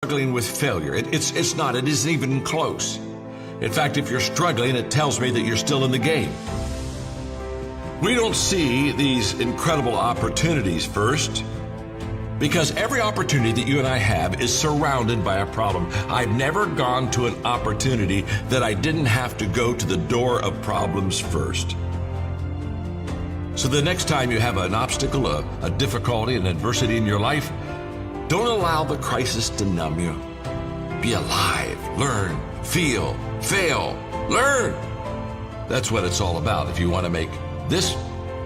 struggling with failure. It's not. It isn't even close. In fact, if you're struggling, it tells me that you're still in the game. We don't see these incredible opportunities first because every opportunity that you and I have is surrounded by a problem. I've never gone to an opportunity that I didn't have to go to the door of problems first. So the next time you have an obstacle, a difficulty, an adversity in your life, don't allow the crisis to numb you. Be alive, learn, feel, fail, learn. That's what it's all about if you want to make this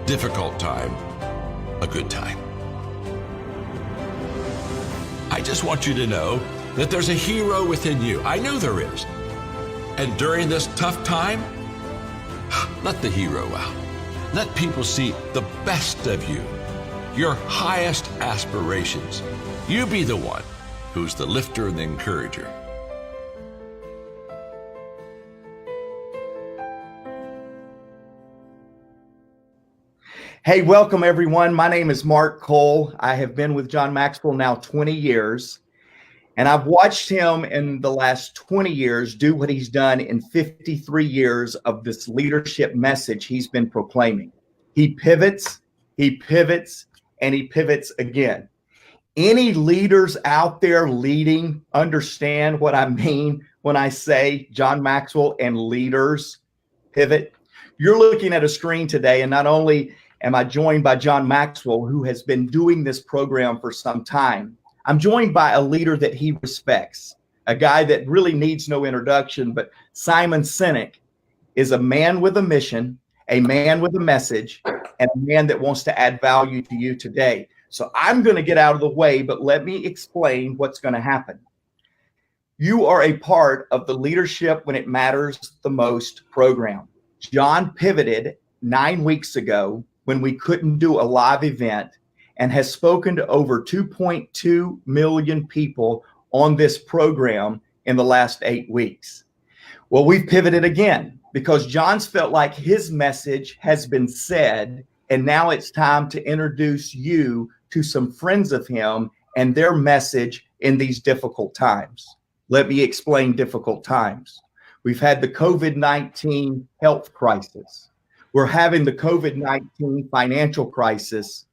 difficult time a good time. I just want you to know that there's a hero within you. I know there is. And during this tough time, let the hero out. Let people see the best of you, your highest aspirations. You be the one who's the lifter and the encourager. Hey, welcome everyone. My name is Mark Cole. I have been with John Maxwell now 20 years, and I've watched him in the last 20 years do what he's done in 53 years of this leadership message he's been proclaiming. He pivots, and he pivots again. Any leaders out there leading understand what I mean when I say John Maxwell and leaders pivot? You're looking at a screen today, and not only am I joined by John Maxwell, who has been doing this program for some time, I'm joined by a leader that he respects, a guy that really needs no introduction, but Simon Sinek is a man with a mission, a man with a message, and a man that wants to add value to you today. So I'm going to get out of the way, but let me explain what's going to happen. You are a part of the Leadership When It Matters the Most program. John pivoted 9 weeks ago when we couldn't do a live event and has spoken to over 2.2 million people on this program in the last 8 weeks. Well, we've pivoted again because John's felt like his message has been said, and now it's time to introduce you to some friends of him and their message in these difficult times. Let me explain difficult times. We've had the COVID-19 health crisis. We're having the COVID-19 financial crisis.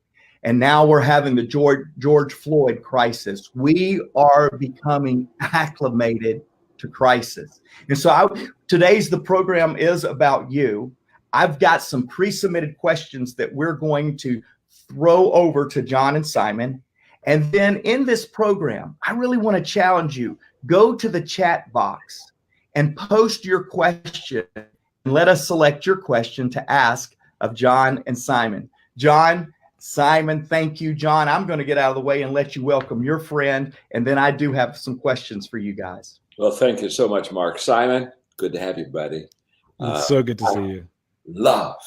And now we're having the George Floyd crisis. We are becoming acclimated to crisis. And so the program is about you. I've got some pre-submitted questions that we're going to throw over to John and Simon. And then in this program, I really want to challenge you. Go to the chat box and post your question. And let us select your question to ask of John and Simon. John, Simon, thank you. John, I'm going to get out of the way and let you welcome your friend. And then I do have some questions for you guys. Well, thank you so much, Mark. Simon, good to have you, buddy. It's so good to see you. Love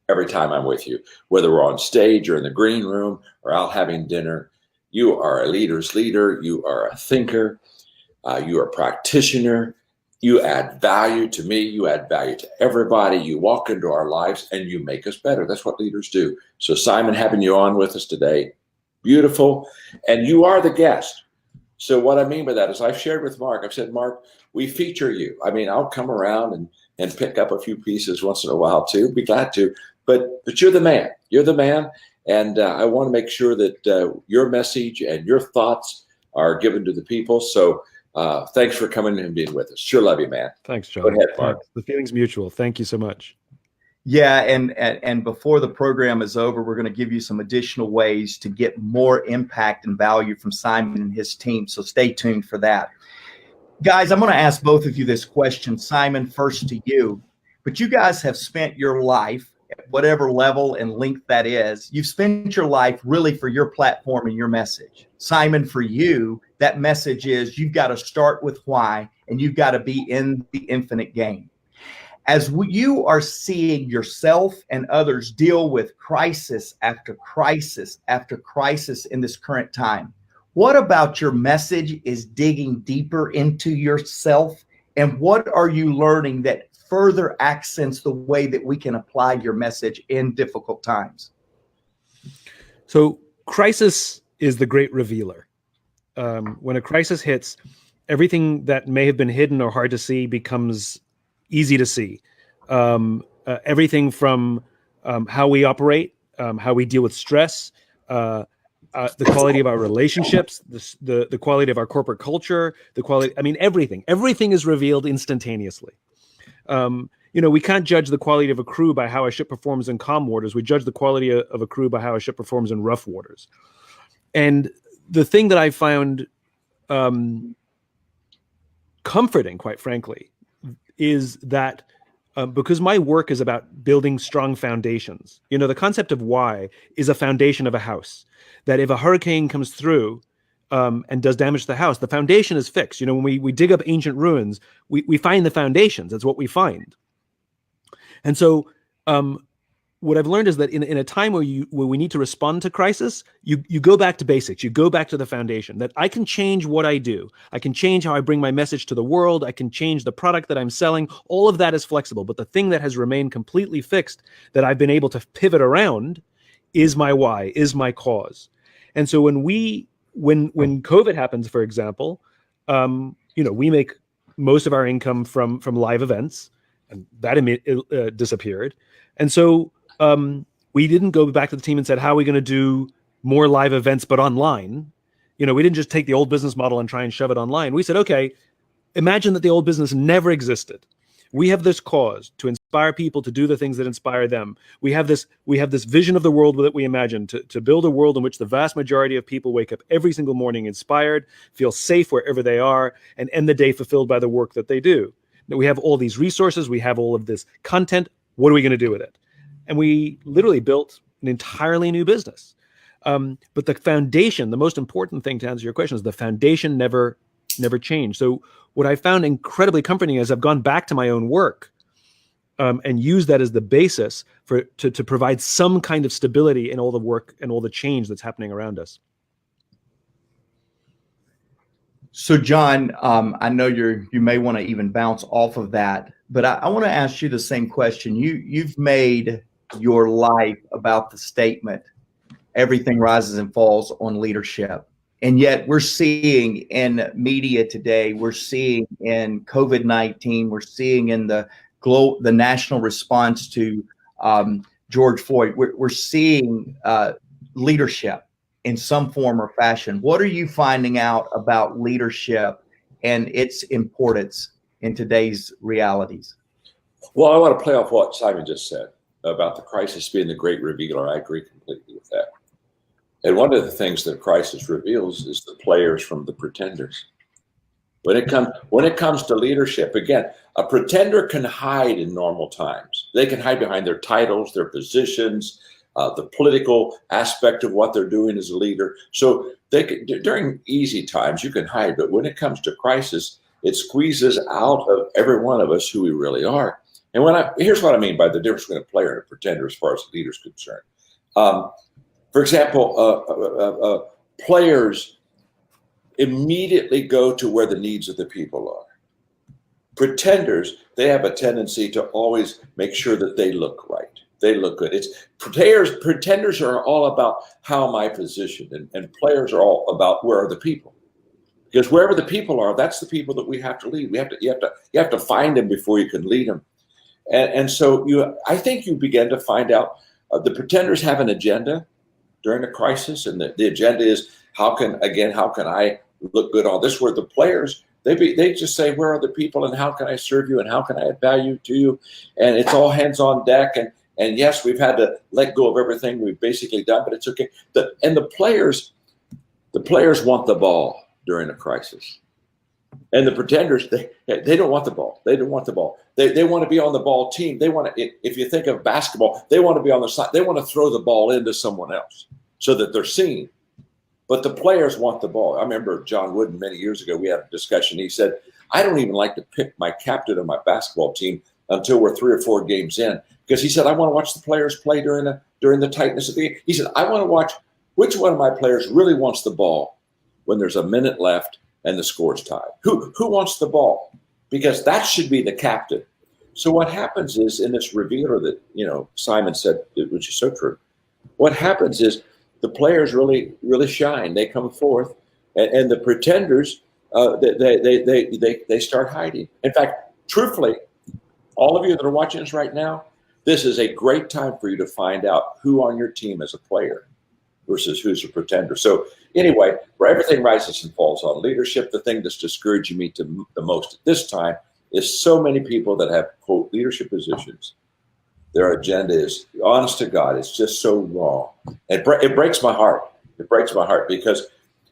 every time I'm with you, whether we're on stage or in the green room or out having dinner. You are a leader's leader. You are a thinker. You are a practitioner. You add value to me. You add value to everybody. You walk into our lives and you make us better. That's what leaders do. So Simon, having you on with us today, beautiful. And you are the guest. So what I mean by that is I've shared with Mark, I've said, Mark, we feature you. I mean, I'll come around and pick up a few pieces once in a while too. Be glad to. But you're the man. You're the man. And I want to make sure that your message and your thoughts are given to the people. So thanks for coming and being with us. Sure love you, man. Thanks, John. Go ahead, Mark. The feeling's mutual. Thank you so much. Yeah, and before the program is over, we're going to give you some additional ways to get more impact and value from Simon and his team. So stay tuned for that. Guys, I'm going to ask both of you this question. Simon, first to you. But you guys have spent your life, at whatever level and length that is, you've spent your life really for your platform and your message. Simon, for you, that message is you've got to start with why, and you've got to be in the infinite game. As you are seeing yourself and others deal with crisis after crisis after crisis in this current time, what about your message is digging deeper into yourself? And what are you learning that further accents the way that we can apply your message in difficult times? So crisis is the great revealer. when a crisis hits, everything that may have been hidden or hard to see becomes easy to see. Everything from how we operate, how we deal with stress, the quality of our relationships, the quality of our corporate culture, the quality, I mean, everything is revealed instantaneously. We can't judge the quality of a crew by how a ship performs in calm waters. We judge the quality of a crew by how a ship performs in rough waters. And the thing that I found comforting, quite frankly, is that because my work is about building strong foundations. The concept of why is a foundation of a house. That if a hurricane comes through and does damage to the house, the foundation is fixed. When we dig up ancient ruins, we find the foundations. That's what we find. And so what I've learned is that in a time where we need to respond to crisis, you go back to basics. You go back to the foundation. That I can change what I do. I can change how I bring my message to the world. I can change the product that I'm selling. All of that is flexible. But the thing that has remained completely fixed that I've been able to pivot around is my why, is my cause. And so when COVID happens, for example, we make most of our income from live events, and that disappeared. And so we didn't go back to the team and said, how are we going to do more live events, but online? We didn't just take the old business model and try and shove it online. We said, okay, imagine that the old business never existed. We have this cause to inspire people to do the things that inspire them. We have this vision of the world that we imagine to build a world in which the vast majority of people wake up every single morning inspired, feel safe wherever they are, and end the day fulfilled by the work that they do. That we have all these resources, we have all of this content. What are we going to do with it? And we literally built an entirely new business. But the foundation, the most important thing to answer your question, is the foundation never changed. So what I found incredibly comforting is I've gone back to my own work and used that as the basis to provide some kind of stability in all the work and all the change that's happening around us. So John, I know you may want to even bounce off of that, but I want to ask you the same question. You've made your life about the statement, everything rises and falls on leadership. And yet we're seeing in media today, we're seeing in COVID-19, we're seeing in the national response to George Floyd, we're seeing leadership in some form or fashion. What are you finding out about leadership and its importance in today's realities? Well, I want to play off what Simon just said about the crisis being the great revealer. I agree completely with that. And one of the things that crisis reveals is the players from the pretenders. When it comes to leadership, again, a pretender can hide in normal times. They can hide behind their titles, their positions, the political aspect of what they're doing as a leader. So during easy times, you can hide. But when it comes to crisis, it squeezes out of every one of us who we really are. And here's what I mean by the difference between a player and a pretender as far as the leader is concerned. For example, players immediately go to where the needs of the people are. Pretenders, they have a tendency to always make sure that they look right. They look good. Pretenders are all about how am I positioned, and players are all about where are the people. Because wherever the people are, that's the people that we have to lead. You have to find them before you can lead them. And so I think you begin to find out the pretenders have an agenda during a crisis, and the agenda is how can I look good on this? Where the players, they just say, where are the people and how can I serve you and how can I add value to you? And it's all hands on deck. And yes, we've had to let go of everything we've basically done, but it's okay. The players want the ball during a crisis. And the pretenders, they don't want the ball. They don't want the ball. They want to be on the ball team. They want to, if you think of basketball, they want to be on the side. They want to throw the ball into someone else so that they're seen. But the players want the ball. I remember John Wooden many years ago, we had a discussion. He said, I don't even like to pick my captain of my basketball team until we're 3 or 4 games in. Because he said, I want to watch the players play during the tightness of the game. He said, I want to watch which one of my players really wants the ball when there's a minute left and the score's tied. Who wants the ball? Because that should be the captain. So what happens is in this revealer that, Simon said, which is so true, what happens is the players really, really shine. They come forth And the pretenders, they start hiding. In fact, truthfully, all of you that are watching this right now, this is a great time for you to find out who on your team is a player versus who's a pretender. So anyway, where everything rises and falls on leadership, the thing that's discouraging me the most at this time is so many people that have, quote, leadership positions. Their agenda is, honest to God, it's just so wrong. It breaks my heart. It breaks my heart because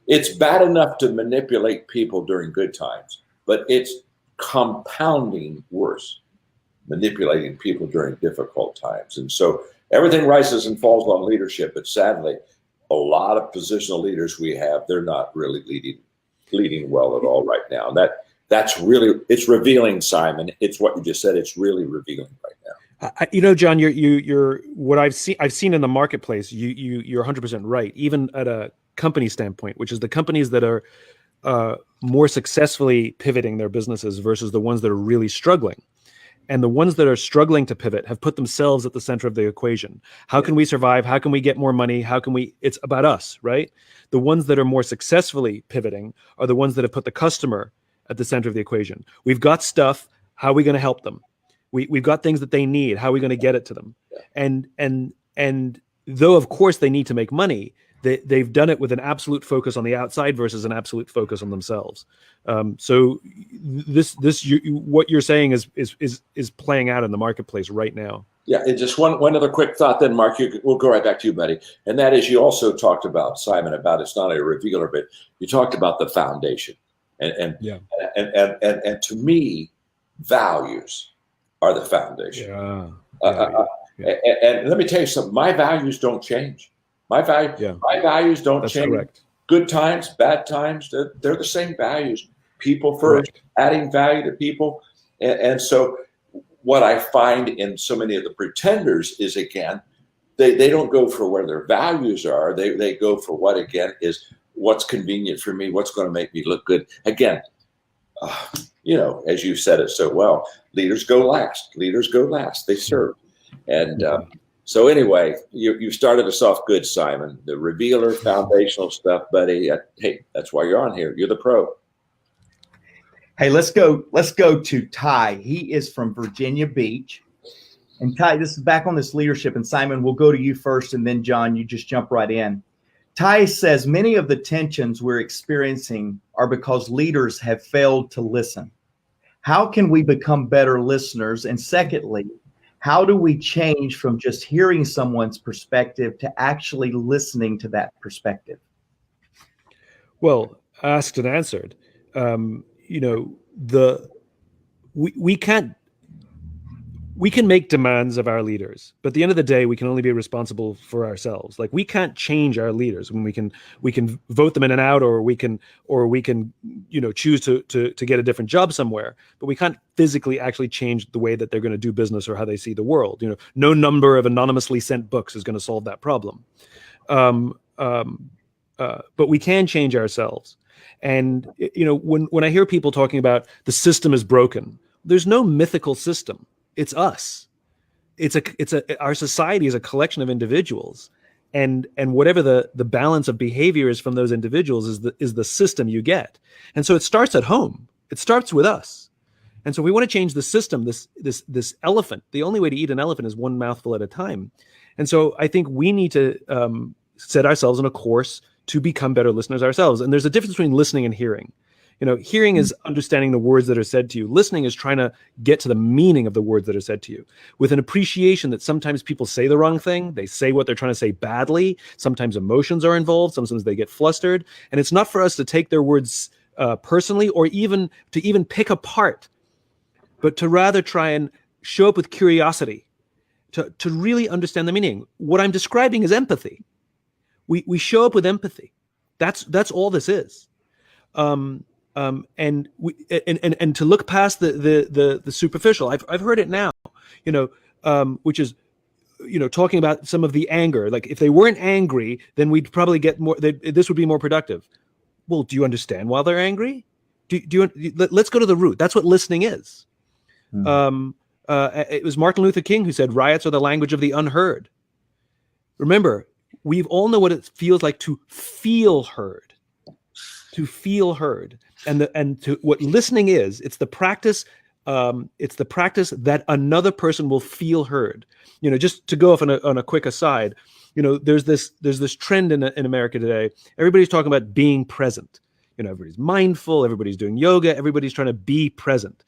it's bad enough to manipulate people during good times, but it's compounding worse, manipulating people during difficult times. And so everything rises and falls on leadership, but sadly, a lot of positional leaders we have, they're not really leading well at all right now. And that's really, it's revealing, Simon. It's what you just said. It's really revealing right now. John, you're what I've seen in the marketplace. You're 100% right. Even at a company standpoint, which is the companies that are more successfully pivoting their businesses versus the ones that are really struggling. And the ones that are struggling to pivot have put themselves at the center of the equation. How can we survive? How can we get more money? It's about us, right? The ones that are more successfully pivoting are the ones that have put the customer at the center of the equation. We've got stuff. How are we going to help them? We've got things that they need. How are we going to get it to them? And though, of course, they need to make money, they've done it with an absolute focus on the outside versus an absolute focus on themselves. So what you're saying is playing out in the marketplace right now. Yeah, and just one other quick thought then, Mark, we'll go right back to you, buddy. And that is, you also talked about, Simon, about it's not a revealer, but you talked about the foundation. And to me, values are the foundation. And let me tell you something, my values don't change. My values don't change. Correct. Good times, bad times, they're the same values. People first, correct. Adding value to people. And so what I find in so many of the pretenders is, again, they don't go for where their values are. They go for what, again, is what's convenient for me, what's going to make me look good. Again, as you said it so well, leaders go last. Leaders go last. They serve. And so anyway, you started us off good, Simon. The revealer, foundational stuff, buddy. Hey, that's why you're on here. You're the pro. Hey, let's go to Ty. He is from Virginia Beach. And Ty, this is back on this leadership. And Simon, we'll go to you first. And then, John, you just jump right in. Ty says many of the tensions we're experiencing are because leaders have failed to listen. How can we become better listeners? And secondly, how do we change from just hearing someone's perspective to actually listening to that perspective? Well, asked and answered. We can make demands of our leaders, but at the end of the day, we can only be responsible for ourselves. Like, we can't change our leaders. When we can vote them in and out, or we can choose to get a different job somewhere, but we can't physically actually change the way that they're going to do business or how they see the world. No number of anonymously sent books is going to solve that problem. But we can change ourselves. And when I hear people talking about the system is broken, there's no mythical system. It's us. Our society is a collection of individuals, and whatever the balance of behavior is from those individuals is the system you get. And so it starts at home. It starts with us. And so we want to change the system. This elephant. The only way to eat an elephant is one mouthful at a time. And so I think we need to set ourselves on a course to become better listeners ourselves. And there's a difference between listening and hearing. Hearing is understanding the words that are said to you. Listening is trying to get to the meaning of the words that are said to you, with an appreciation that sometimes people say the wrong thing. They say what they're trying to say badly. Sometimes emotions are involved. Sometimes they get flustered. And it's not for us to take their words personally, or even to pick apart, but to rather try and show up with curiosity, to really understand the meaning. What I'm describing is empathy. We show up with empathy. That's all this is. And to look past the superficial. I've heard it now, which is, talking about some of the anger. Like, if they weren't angry, then we'd probably get more. This would be more productive. Well, do you understand why they're angry? Let's go to the root. That's what listening is. It was Martin Luther King who said, "Riots are the language of the unheard." Remember, we all know what it feels like to feel heard. to feel heard. And to what listening is, it's the practice. It's the practice that another person will feel heard. Just to go off on a quick aside, there's this trend in America today. Everybody's talking about being present. Everybody's mindful. Everybody's doing yoga. Everybody's trying to be present.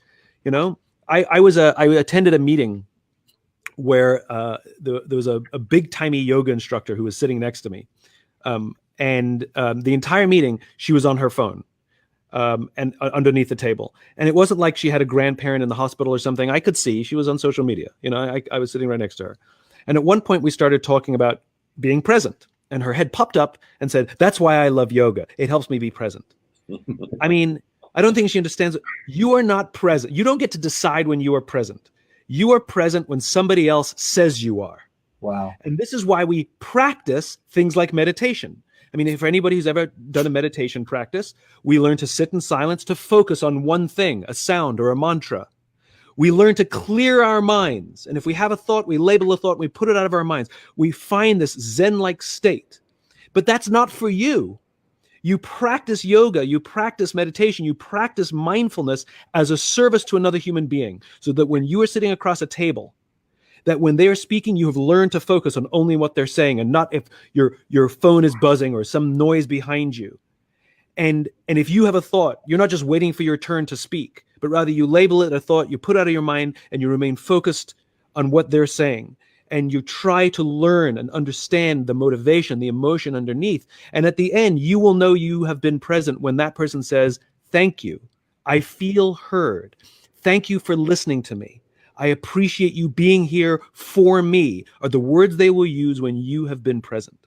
I attended a meeting where there was a big timey yoga instructor who was sitting next to me, and the entire meeting she was on her phone. And underneath the table. And it wasn't like she had a grandparent in the hospital or something. I could see she was on social media. I was sitting right next to her. And at one point we started talking about being present, and her head popped up and said, "That's why I love yoga. It helps me be present." I mean, I don't think she understands. You are not present. You don't get to decide when you are present. You are present when somebody else says you are. Wow. And this is why we practice things like meditation. I mean, for anybody who's ever done a meditation practice, we learn to sit in silence, to focus on one thing, a sound or a mantra. We learn to clear our minds. And if we have a thought, we label a thought, we put it out of our minds. We find this Zen-like state. But that's not for you. You practice yoga, you practice meditation, you practice mindfulness as a service to another human being, so that when you are sitting across a table, that when they are speaking, you have learned to focus on only what they're saying, and not if your phone is buzzing or some noise behind you. And if you have a thought, you're not just waiting for your turn to speak, but rather you label it a thought, you put it out of your mind, and you remain focused on what they're saying. And you try to learn and understand the motivation, the emotion underneath. And at the end, you will know you have been present when that person says, "Thank you. I feel heard. Thank you for listening to me. I appreciate you being here for me," are the words they will use when you have been present.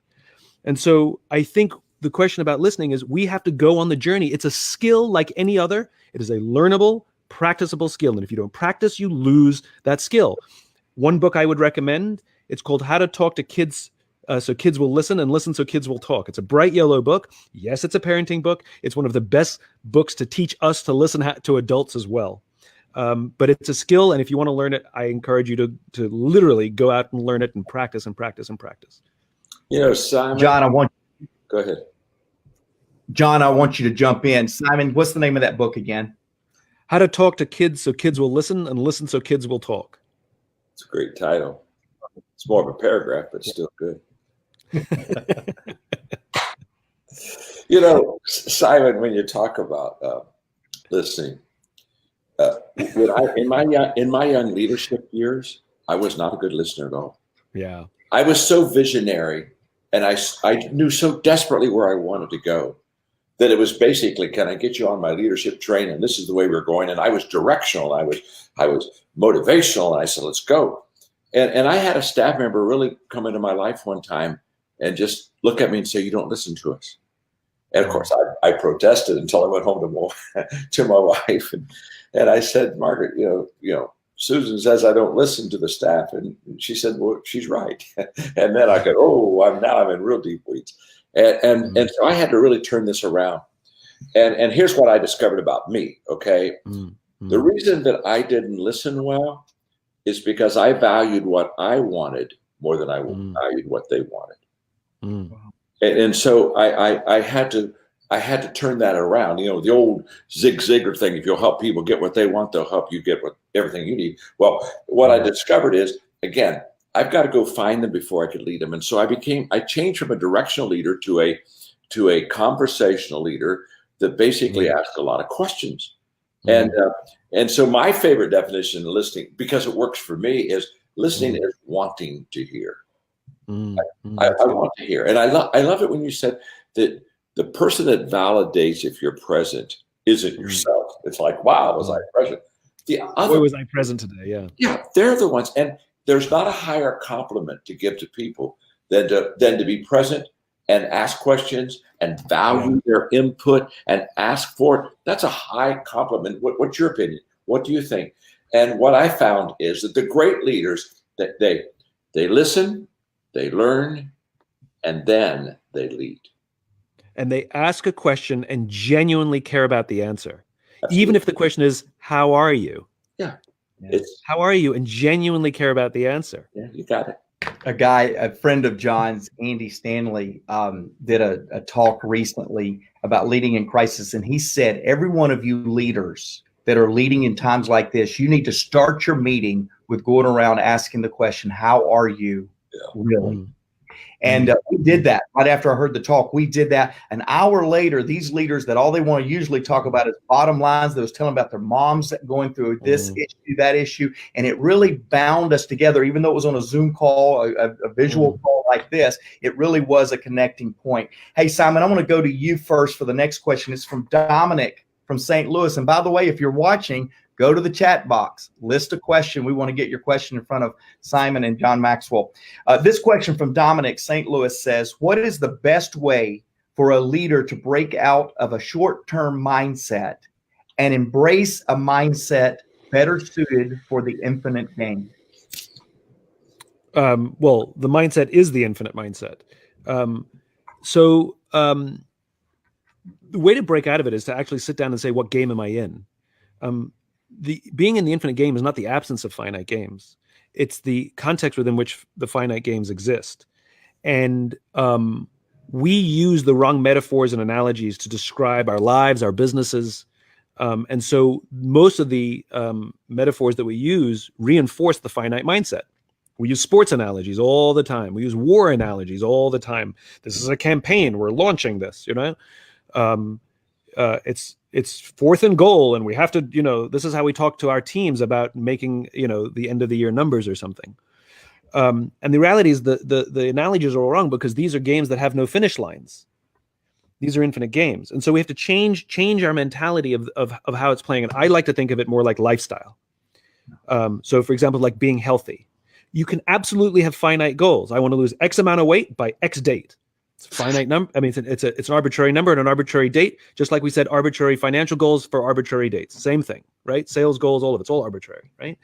And so I think the question about listening is, we have to go on the journey. It's a skill like any other. It is a learnable, practicable skill. And if you don't practice, you lose that skill. One book I would recommend, it's called How to Talk to Kids So Kids Will Listen, and Listen So Kids Will Talk. It's a bright yellow book. Yes, it's a parenting book. It's one of the best books to teach us to listen to adults as well. But it's a skill, and if you want to learn it, I encourage you to literally go out and learn it and practice and practice and practice. Simon. Go ahead. John, I want you to jump in. Simon, what's the name of that book again? How to Talk to Kids So Kids Will Listen, and Listen So Kids Will Talk. It's a great title. It's more of a paragraph, but still good. Simon, when you talk about listening, in my young leadership years, I was not a good listener at all. Yeah, I was so visionary, and I knew so desperately where I wanted to go, that it was basically, can I get you on my leadership train? And this is the way we're going. And I was directional. I was motivational. And I said, let's go. And I had a staff member really come into my life one time and just look at me and say, "You don't listen to us." And of course, I protested until I went home to my wife. And I said, "Margaret, Susan says I don't listen to the staff." And she said, "Well, she's right." And then I go, "Oh, I'm in real deep weeds." And so I had to really turn this around. And here's what I discovered about me, okay? Mm-hmm. The reason that I didn't listen well is because I valued what I wanted more than I valued what they wanted. Mm. And so I had to turn that around. The old Zig Ziglar thing, if you'll help people get what they want, they'll help you get everything you need. Well, what I discovered is, again, I've got to go find them before I could lead them. And so I changed from a directional leader to a conversational leader that basically asks a lot of questions. And so my favorite definition of listening, because it works for me, is listening is wanting to hear. I want to hear. And I love it when you said that the person that validates if you're present isn't yourself. It's like, wow, was I present? Boy, was I present today? Yeah. Yeah, they're the ones. And there's not a higher compliment to give to people than to be present and ask questions and value their input and ask for it. That's a high compliment. What's your opinion? What do you think? And what I found is that the great leaders, that they listen, they learn, and then they lead. And they ask a question and genuinely care about the answer. Absolutely. Even if the question is, how are you? Yeah. How are you? And genuinely care about the answer. Yeah, you got it. a friend of John's, Andy Stanley, did a talk recently about leading in crisis. And he said, every one of you leaders that are leading in times like this, you need to start your meeting with going around asking the question, how are you really? And we did that right after I heard the talk. We did that. An hour later, these leaders that all they want to usually talk about is bottom lines. They was telling about their moms going through this issue, that issue. And it really bound us together, even though it was on a Zoom call, a visual call like this. It really was a connecting point. Hey, Simon, I want to go to you first for the next question. It's from Dominic from St. Louis. And by the way, if you're watching, go to the chat box, list a question. We want to get your question in front of Simon and John Maxwell. This question from Dominic, St. Louis says, what is the best way for a leader to break out of a short-term mindset and embrace a mindset better suited for the infinite game? Well, the mindset is the infinite mindset. The way to break out of it is to actually sit down and say, what game am I in? The being in the infinite game is not the absence of finite games. It's the context within which the finite games exist. And we use the wrong metaphors and analogies to describe our lives, our businesses. And so most of the metaphors that we use reinforce the finite mindset. We use sports analogies all the time. We use war analogies all the time. This is a campaign. We're launching this, you know. It's fourth and goal, and we have to, you know, this is how we talk to our teams about making, you know, the end of the year numbers or something. And the reality is the analogies are all wrong because these are games that have no finish lines. These are infinite games. And so we have to change our mentality of how it's playing. And I like to think of it more like lifestyle. So for example, like being healthy, you can absolutely have finite goals. I want to lose X amount of weight by X date. It's a finite number. I mean, it's an arbitrary number and an arbitrary date, just like we said, arbitrary financial goals for arbitrary dates. Same thing, right? Sales goals, all of it's all arbitrary, right?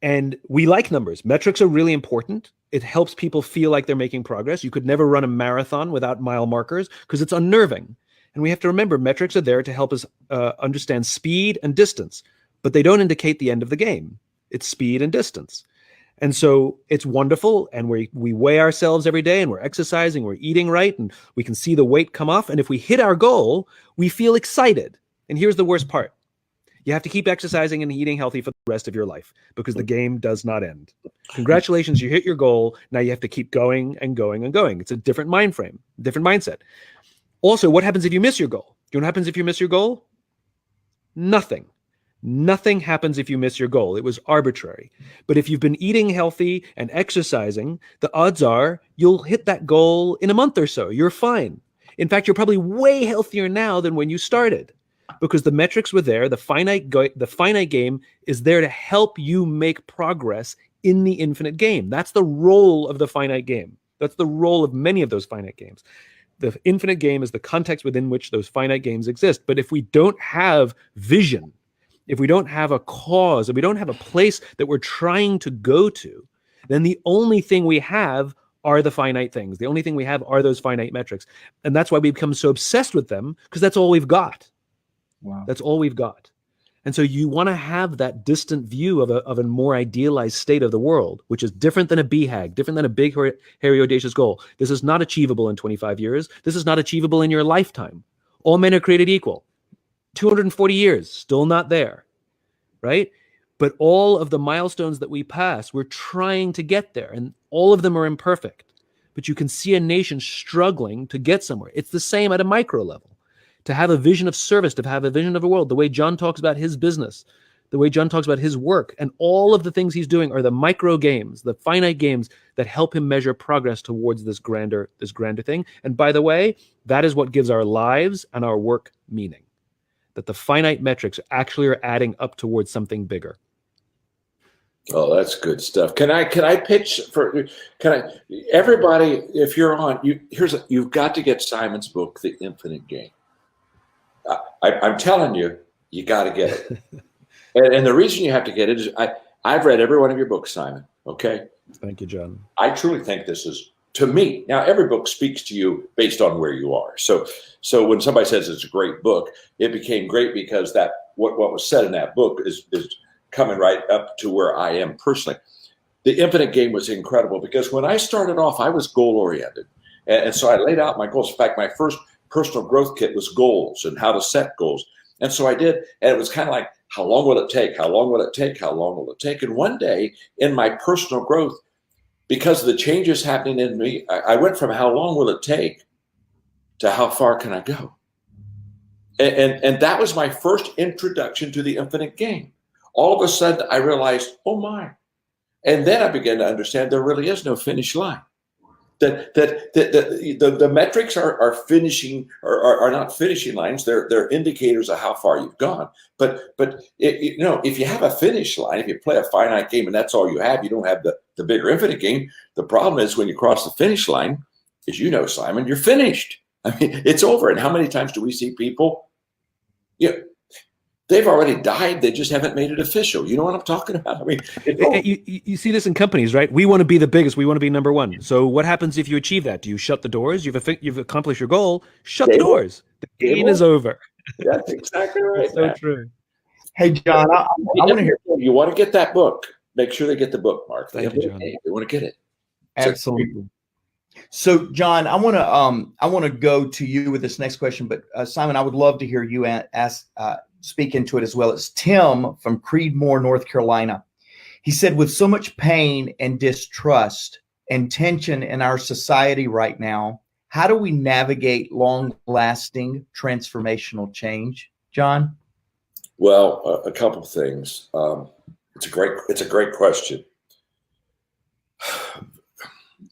And we like numbers. Metrics are really important. It helps people feel like they're making progress. You could never run a marathon without mile markers because it's unnerving. And we have to remember metrics are there to help us understand speed and distance, but they don't indicate the end of the game. It's speed and distance. And so it's wonderful, and we weigh ourselves every day, and we're exercising, we're eating right, and we can see the weight come off. And if we hit our goal, we feel excited. And here's the worst part. You have to keep exercising and eating healthy for the rest of your life because the game does not end. Congratulations, you hit your goal. Now you have to keep going and going and going. It's a different mind frame, different mindset. Also, what happens if you miss your goal? You know what happens if you miss your goal? Nothing. Nothing happens if you miss your goal. It was arbitrary. But if you've been eating healthy and exercising, the odds are you'll hit that goal in a month or so. You're fine. In fact, you're probably way healthier now than when you started because the metrics were there. The finite game is there to help you make progress in the infinite game. That's the role of the finite game. That's the role of many of those finite games. The infinite game is the context within which those finite games exist. But if we don't have vision, if we don't have a cause, if we don't have a place that we're trying to go to, then the only thing we have are the finite things. The only thing we have are those finite metrics. And that's why we become so obsessed with them, because that's all we've got. Wow. That's all we've got. And so you want to have that distant view of a more idealized state of the world, which is different than a BHAG, different than a big, hairy, audacious goal. This is not achievable in 25 years. This is not achievable in your lifetime. All men are created equal. 240 years, still not there, right? But all of the milestones that we pass, we're trying to get there, and all of them are imperfect. But you can see a nation struggling to get somewhere. It's the same at a micro level. To have a vision of service, to have a vision of a world, the way John talks about his business, the way John talks about his work, and all of the things he's doing are the micro games, the finite games that help him measure progress towards this grander thing. And by the way, that is what gives our lives and our work meaning. That the finite metrics actually are adding up towards something bigger. Oh, that's good stuff. Can I pitch for? Everybody? If you're on, you've got to get Simon's book, The Infinite Game. I'm telling you, you got to get it. and the reason you have to get it is I've read every one of your books, Simon. Okay. Thank you, John. I truly think this is, to me, now every book speaks to you based on where you are. So when somebody says it's a great book, it became great because what was said in that book is coming right up to where I am personally. the infinite game was incredible because when I started off, I was goal oriented. And so I laid out my goals. In fact, my first personal growth kit was goals and how to set goals. And so I did. And it was kind of like, how long will it take? How long will it take? How long will it take? And one day in my personal growth, because of the changes happening in me, I went from how long will it take to how far can I go? And that was my first introduction to the infinite game. All of a sudden, I realized, oh my. And then I began to understand there really is no finish line. That the metrics are finishing are not finishing lines. They're indicators of how far you've gone. But if you have a finish line, if you play a finite game and that's all you have, you don't have the bigger infinite game. The problem is when you cross the finish line, as you know, Simon, you're finished. I mean, it's over. And how many times do we see people? They've already died. They just haven't made it official. You know what I'm talking about? I mean, you see this in companies, right? We want to be the biggest. We want to be number one. So what happens if you achieve that? Do you shut the doors? You've accomplished your goal. Shut the doors. The game is over. That's exactly right. So true. Hey, John, I want to hear. You want to get that book. Make sure they get the book, Mark. Thank you, John. They want to get it. Absolutely. So, John, I want to go to you with this next question, but Simon, I would love to hear you speak into it as well. It's Tim from Creedmoor, North Carolina. He said, with so much pain and distrust and tension in our society right now, how do we navigate long-lasting transformational change? John? Well, a couple of things. It's a great question.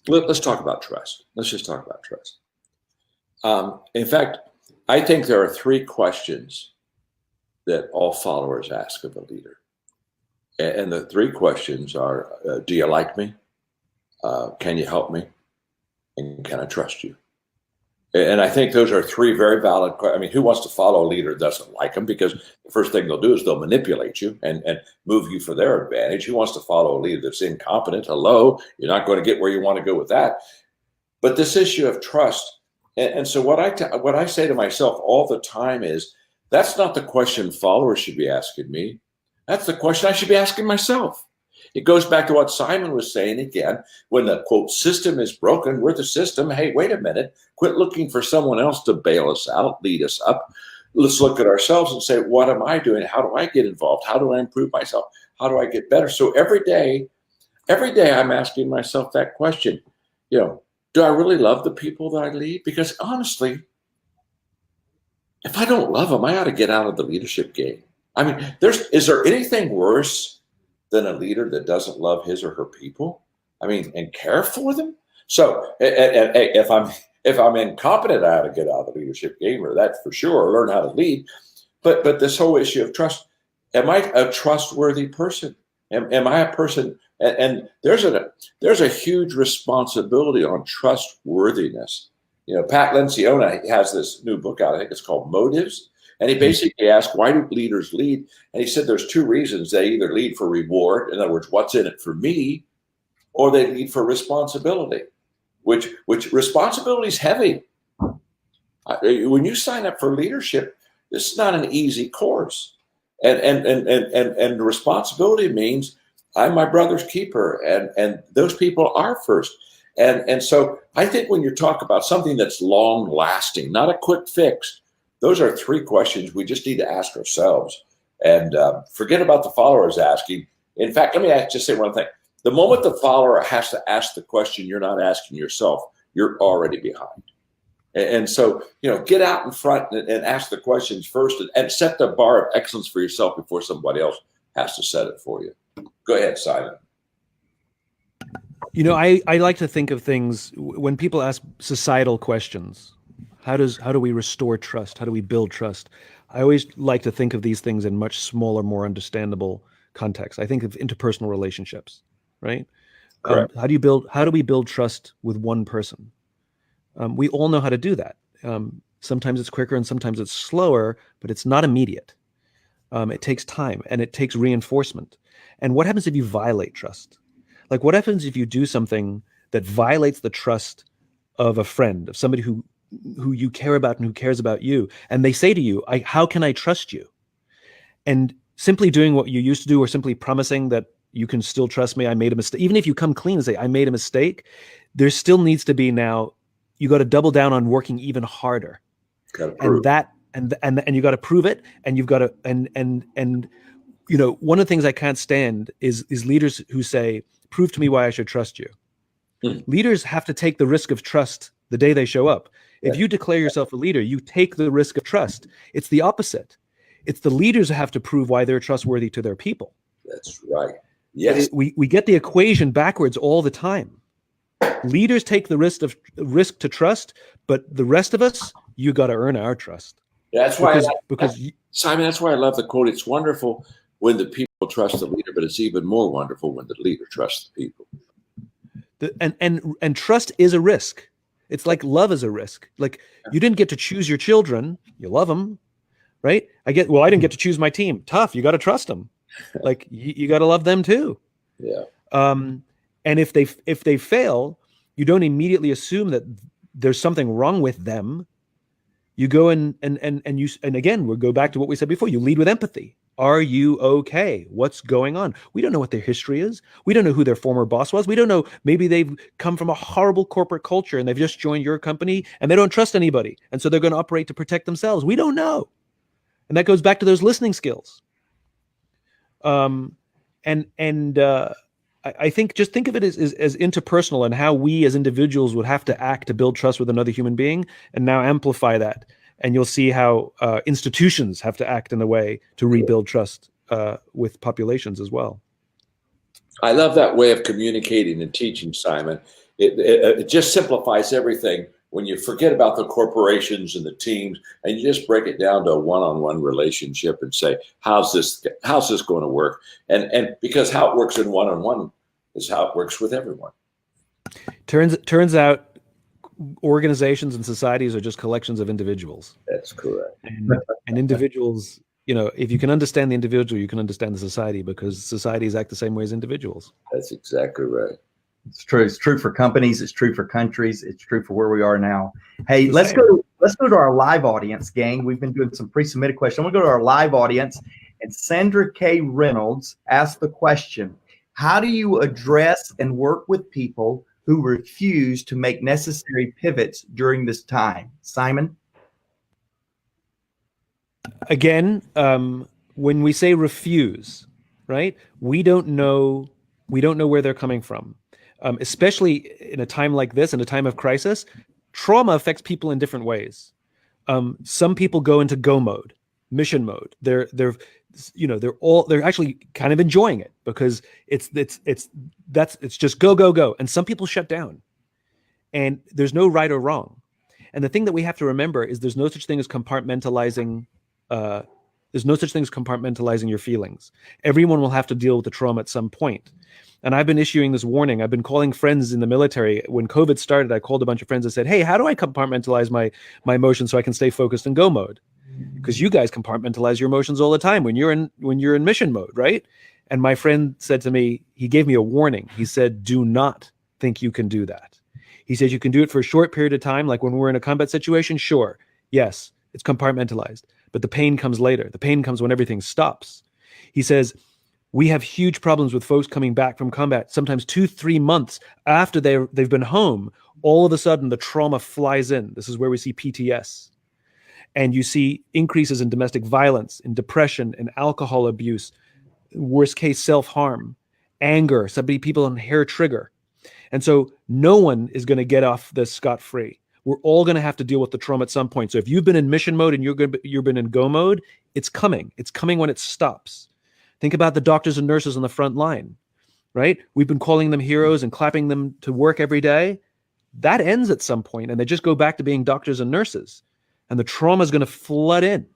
Let's talk about trust. Let's just talk about trust. In fact, I think there are three questions that all followers ask of a leader. And the three questions are, do you like me? Can you help me? And can I trust you? And I think those are three very valid questions. I mean, who wants to follow a leader that doesn't like them? Because the first thing they'll do is they'll manipulate you and move you for their advantage. Who wants to follow a leader that's incompetent? Hello, you're not going to get where you want to go with that. But this issue of trust, and so what I say to myself all the time is, that's not the question followers should be asking me. That's the question I should be asking myself. It goes back to what Simon was saying again. When the, quote, system is broken, we're the system. Hey, wait a minute. Quit looking for someone else to bail us out, lead us up. Let's look at ourselves and say, what am I doing? How do I get involved? How do I improve myself? How do I get better? So every day I'm asking myself that question. Do I really love the people that I lead? Because honestly, if I don't love them, I ought to get out of the leadership game. I mean, is there anything worse than a leader that doesn't love his or her people? I mean, and care for them? So and if I'm incompetent, I ought to get out of the leadership game, or that for sure, or learn how to lead. But this whole issue of trust, am I a trustworthy person? Am I a person? And there's a huge responsibility on trustworthiness. Pat Lencioni has this new book out. I think it's called Motives. And he basically asked, why do leaders lead? And he said there's two reasons. They either lead for reward, in other words, what's in it for me, or they lead for responsibility, which responsibility is heavy. When you sign up for leadership, this is not an easy course. And responsibility means I'm my brother's keeper, and those people are first. And so I think when you talk about something that's long lasting, not a quick fix, those are three questions we just need to ask ourselves, and forget about the followers asking. In fact, let me just say one thing. The moment the follower has to ask the question you're not asking yourself, you're already behind. And so, get out in front and ask the questions first, and set the bar of excellence for yourself before somebody else has to set it for you. Go ahead, Simon. I like to think of things when people ask societal questions. How do we restore trust? How do we build trust? I always like to think of these things in much smaller, more understandable contexts. I think of interpersonal relationships, right? How do we build trust with one person? We all know how to do that. Sometimes it's quicker and sometimes it's slower, but it's not immediate. It takes time and it takes reinforcement. And what happens if you violate trust? Like, what happens if you do something that violates the trust of a friend, of somebody who you care about and who cares about you, and they say to you, how can I trust you? And simply doing what you used to do, or simply promising that you can still trust me. I made a mistake. Even if you come clean and say, I made a mistake, there still needs to be now, you got to double down on working even harder. And that, and you got to prove it. And you've got to, and you know, one of the things I can't stand is leaders who say, prove to me why I should trust you. Leaders have to take the risk of trust the day they show up. If you declare yourself a leader, you take the risk of trust. It's the opposite. It's the leaders who have to prove why they're trustworthy to their people. That's right. Yes. We get the equation backwards all the time. Leaders take the risk to trust, but the rest of us, you got to earn our trust. That's why, Simon, that's why I love the quote. It's wonderful when the people trust the leader, but it's even more wonderful when the leader trusts the people. And trust is a risk. It's like love is a risk. Like you didn't get to choose your children, you love them, right? I didn't get to choose my team. Tough. You got to trust them. Like you got to love them too. Yeah. And if they fail, you don't immediately assume that there's something wrong with them. You go and again, we'll go back to what we said before. You lead with empathy. Are you okay? What's going on? We don't know what their history is. We don't know who their former boss was. We don't know. Maybe they've come from a horrible corporate culture and they've just joined your company and they don't trust anybody. And so they're going to operate to protect themselves. We don't know. And that goes back to those listening skills. I think just think of it as interpersonal and how we as individuals would have to act to build trust with another human being, and now amplify that. And you'll see how institutions have to act in a way to rebuild trust with populations as well. I love that way of communicating and teaching, Simon. It just simplifies everything when you forget about the corporations and the teams, and you just break it down to a one-on-one relationship and say, how's this going to work? And because how it works in one-on-one is how it works with everyone. Turns out organizations and societies are just collections of individuals. That's correct. And individuals, you know, if you can understand the individual, you can understand the society, because societies act the same way as individuals. That's exactly right. It's true. It's true for companies. It's true for countries. It's true for where we are now. Hey, let's go to our live audience, gang. We've been doing some pre-submitted questions. I'm going to go to our live audience, and Sandra K. Reynolds asked the question: how do you address and work with people who refuse to make necessary pivots during this time? Simon? Again, when we say refuse, right? We don't know where they're coming from. Especially in a time like this, in a time of crisis, trauma affects people in different ways. Some people go into go mode, mission mode. They're actually kind of enjoying it because it's just go. And some people shut down, and there's no right or wrong. And the thing that we have to remember is there's no such thing as compartmentalizing. There's no such thing as compartmentalizing your feelings. Everyone will have to deal with the trauma at some point. And I've been issuing this warning. I've been calling friends in the military. When COVID started, I called a bunch of friends and said, hey, how do I compartmentalize my emotions so I can stay focused in go mode? Because you guys compartmentalize your emotions all the time when you're in mission mode, right? And my friend said to me, he gave me a warning. He said, do not think you can do that. He said, you can do it for a short period of time. Like when we're in a combat situation, sure. Yes, it's compartmentalized, but the pain comes later. The pain comes when everything stops. He says, we have huge problems with folks coming back from combat, sometimes 2-3 months after they've been home. All of a sudden, the trauma flies in. This is where we see PTS. And you see increases in domestic violence, in depression, in alcohol abuse, worst case, self-harm, anger, people on hair trigger. And so no one is going to get off this scot-free. We're all going to have to deal with the trauma at some point. So if you've been in mission mode and you've been in go mode, it's coming. It's coming when it stops. Think about the doctors and nurses on the front line, right? We've been calling them heroes and clapping them to work every day. That ends at some point, and they just go back to being doctors and nurses. And the trauma is going to flood in.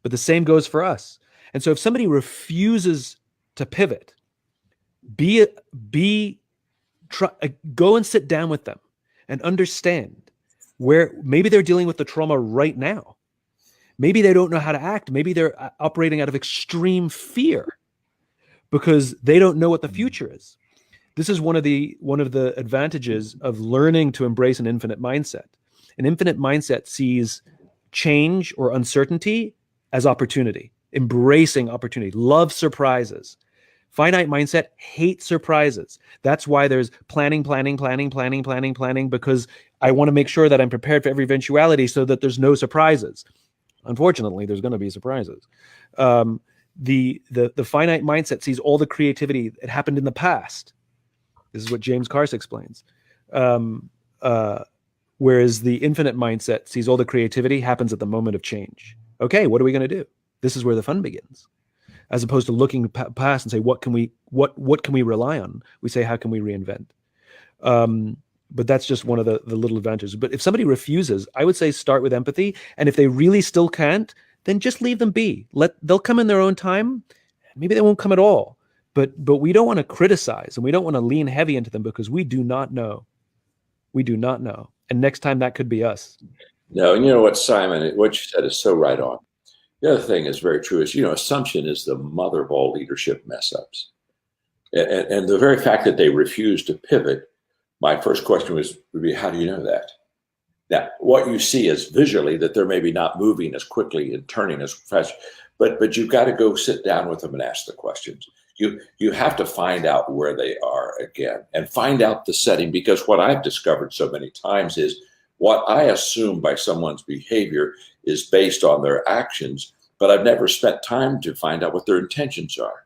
But the same goes for us. And so if somebody refuses to pivot, go and sit down with them and understand where maybe they're dealing with the trauma right now. Maybe they don't know how to act. Maybe they're operating out of extreme fear because they don't know what the future is. This is one of the advantages of learning to embrace an infinite mindset. An infinite mindset sees change or uncertainty as opportunity, embracing opportunity, love surprises, Finite mindset hates surprises. That's why there's planning, because I want to make sure that I'm prepared for every eventuality so that there's no surprises. Unfortunately, there's going to be surprises. The finite mindset sees all the creativity that happened in the past. This is what James Carse explains. Whereas the infinite mindset sees all the creativity happens at the moment of change. Okay, what are we going to do? This is where the fun begins. As opposed to looking past and say, what can we rely on? We say, how can we reinvent? But that's just one of the little advantages. But if somebody refuses, I would say start with empathy. And if they really still can't, then just leave them be. They'll come in their own time. Maybe they won't come at all. But we don't want to criticize and we don't want to lean heavy into them because we do not know. We do not know. And next time that could be us. No, and you know what, Simon, what you said is so right on. The other thing is very true is, assumption is the mother of all leadership mess ups. And the very fact that they refuse to pivot, my first question would be, how do you know that? Now, what you see is visually that they're maybe not moving as quickly and turning as fast, but you've got to go sit down with them and ask the questions. You have to find out where they are again and find out the setting, because what I've discovered so many times is what I assume by someone's behavior is based on their actions, but I've never spent time to find out what their intentions are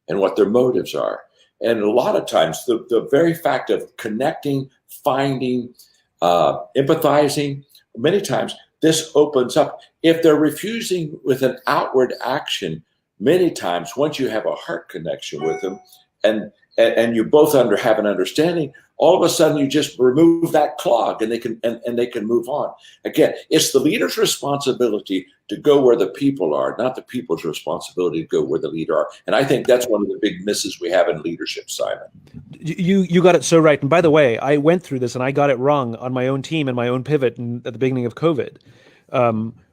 and what their motives are. And a lot of times the very fact of connecting, finding, empathizing, many times this opens up. If they're refusing with an outward action, many times once you have a heart connection with them and you both have an understanding, all of a sudden you just remove that clog and they can move on. Again, it's the leader's responsibility to go where the people are, not the people's responsibility to go where the leader are. And I think that's one of the big misses we have in leadership, Simon. You got it so right. And by the way, I went through this and I got it wrong on my own team and my own pivot at the beginning of COVID.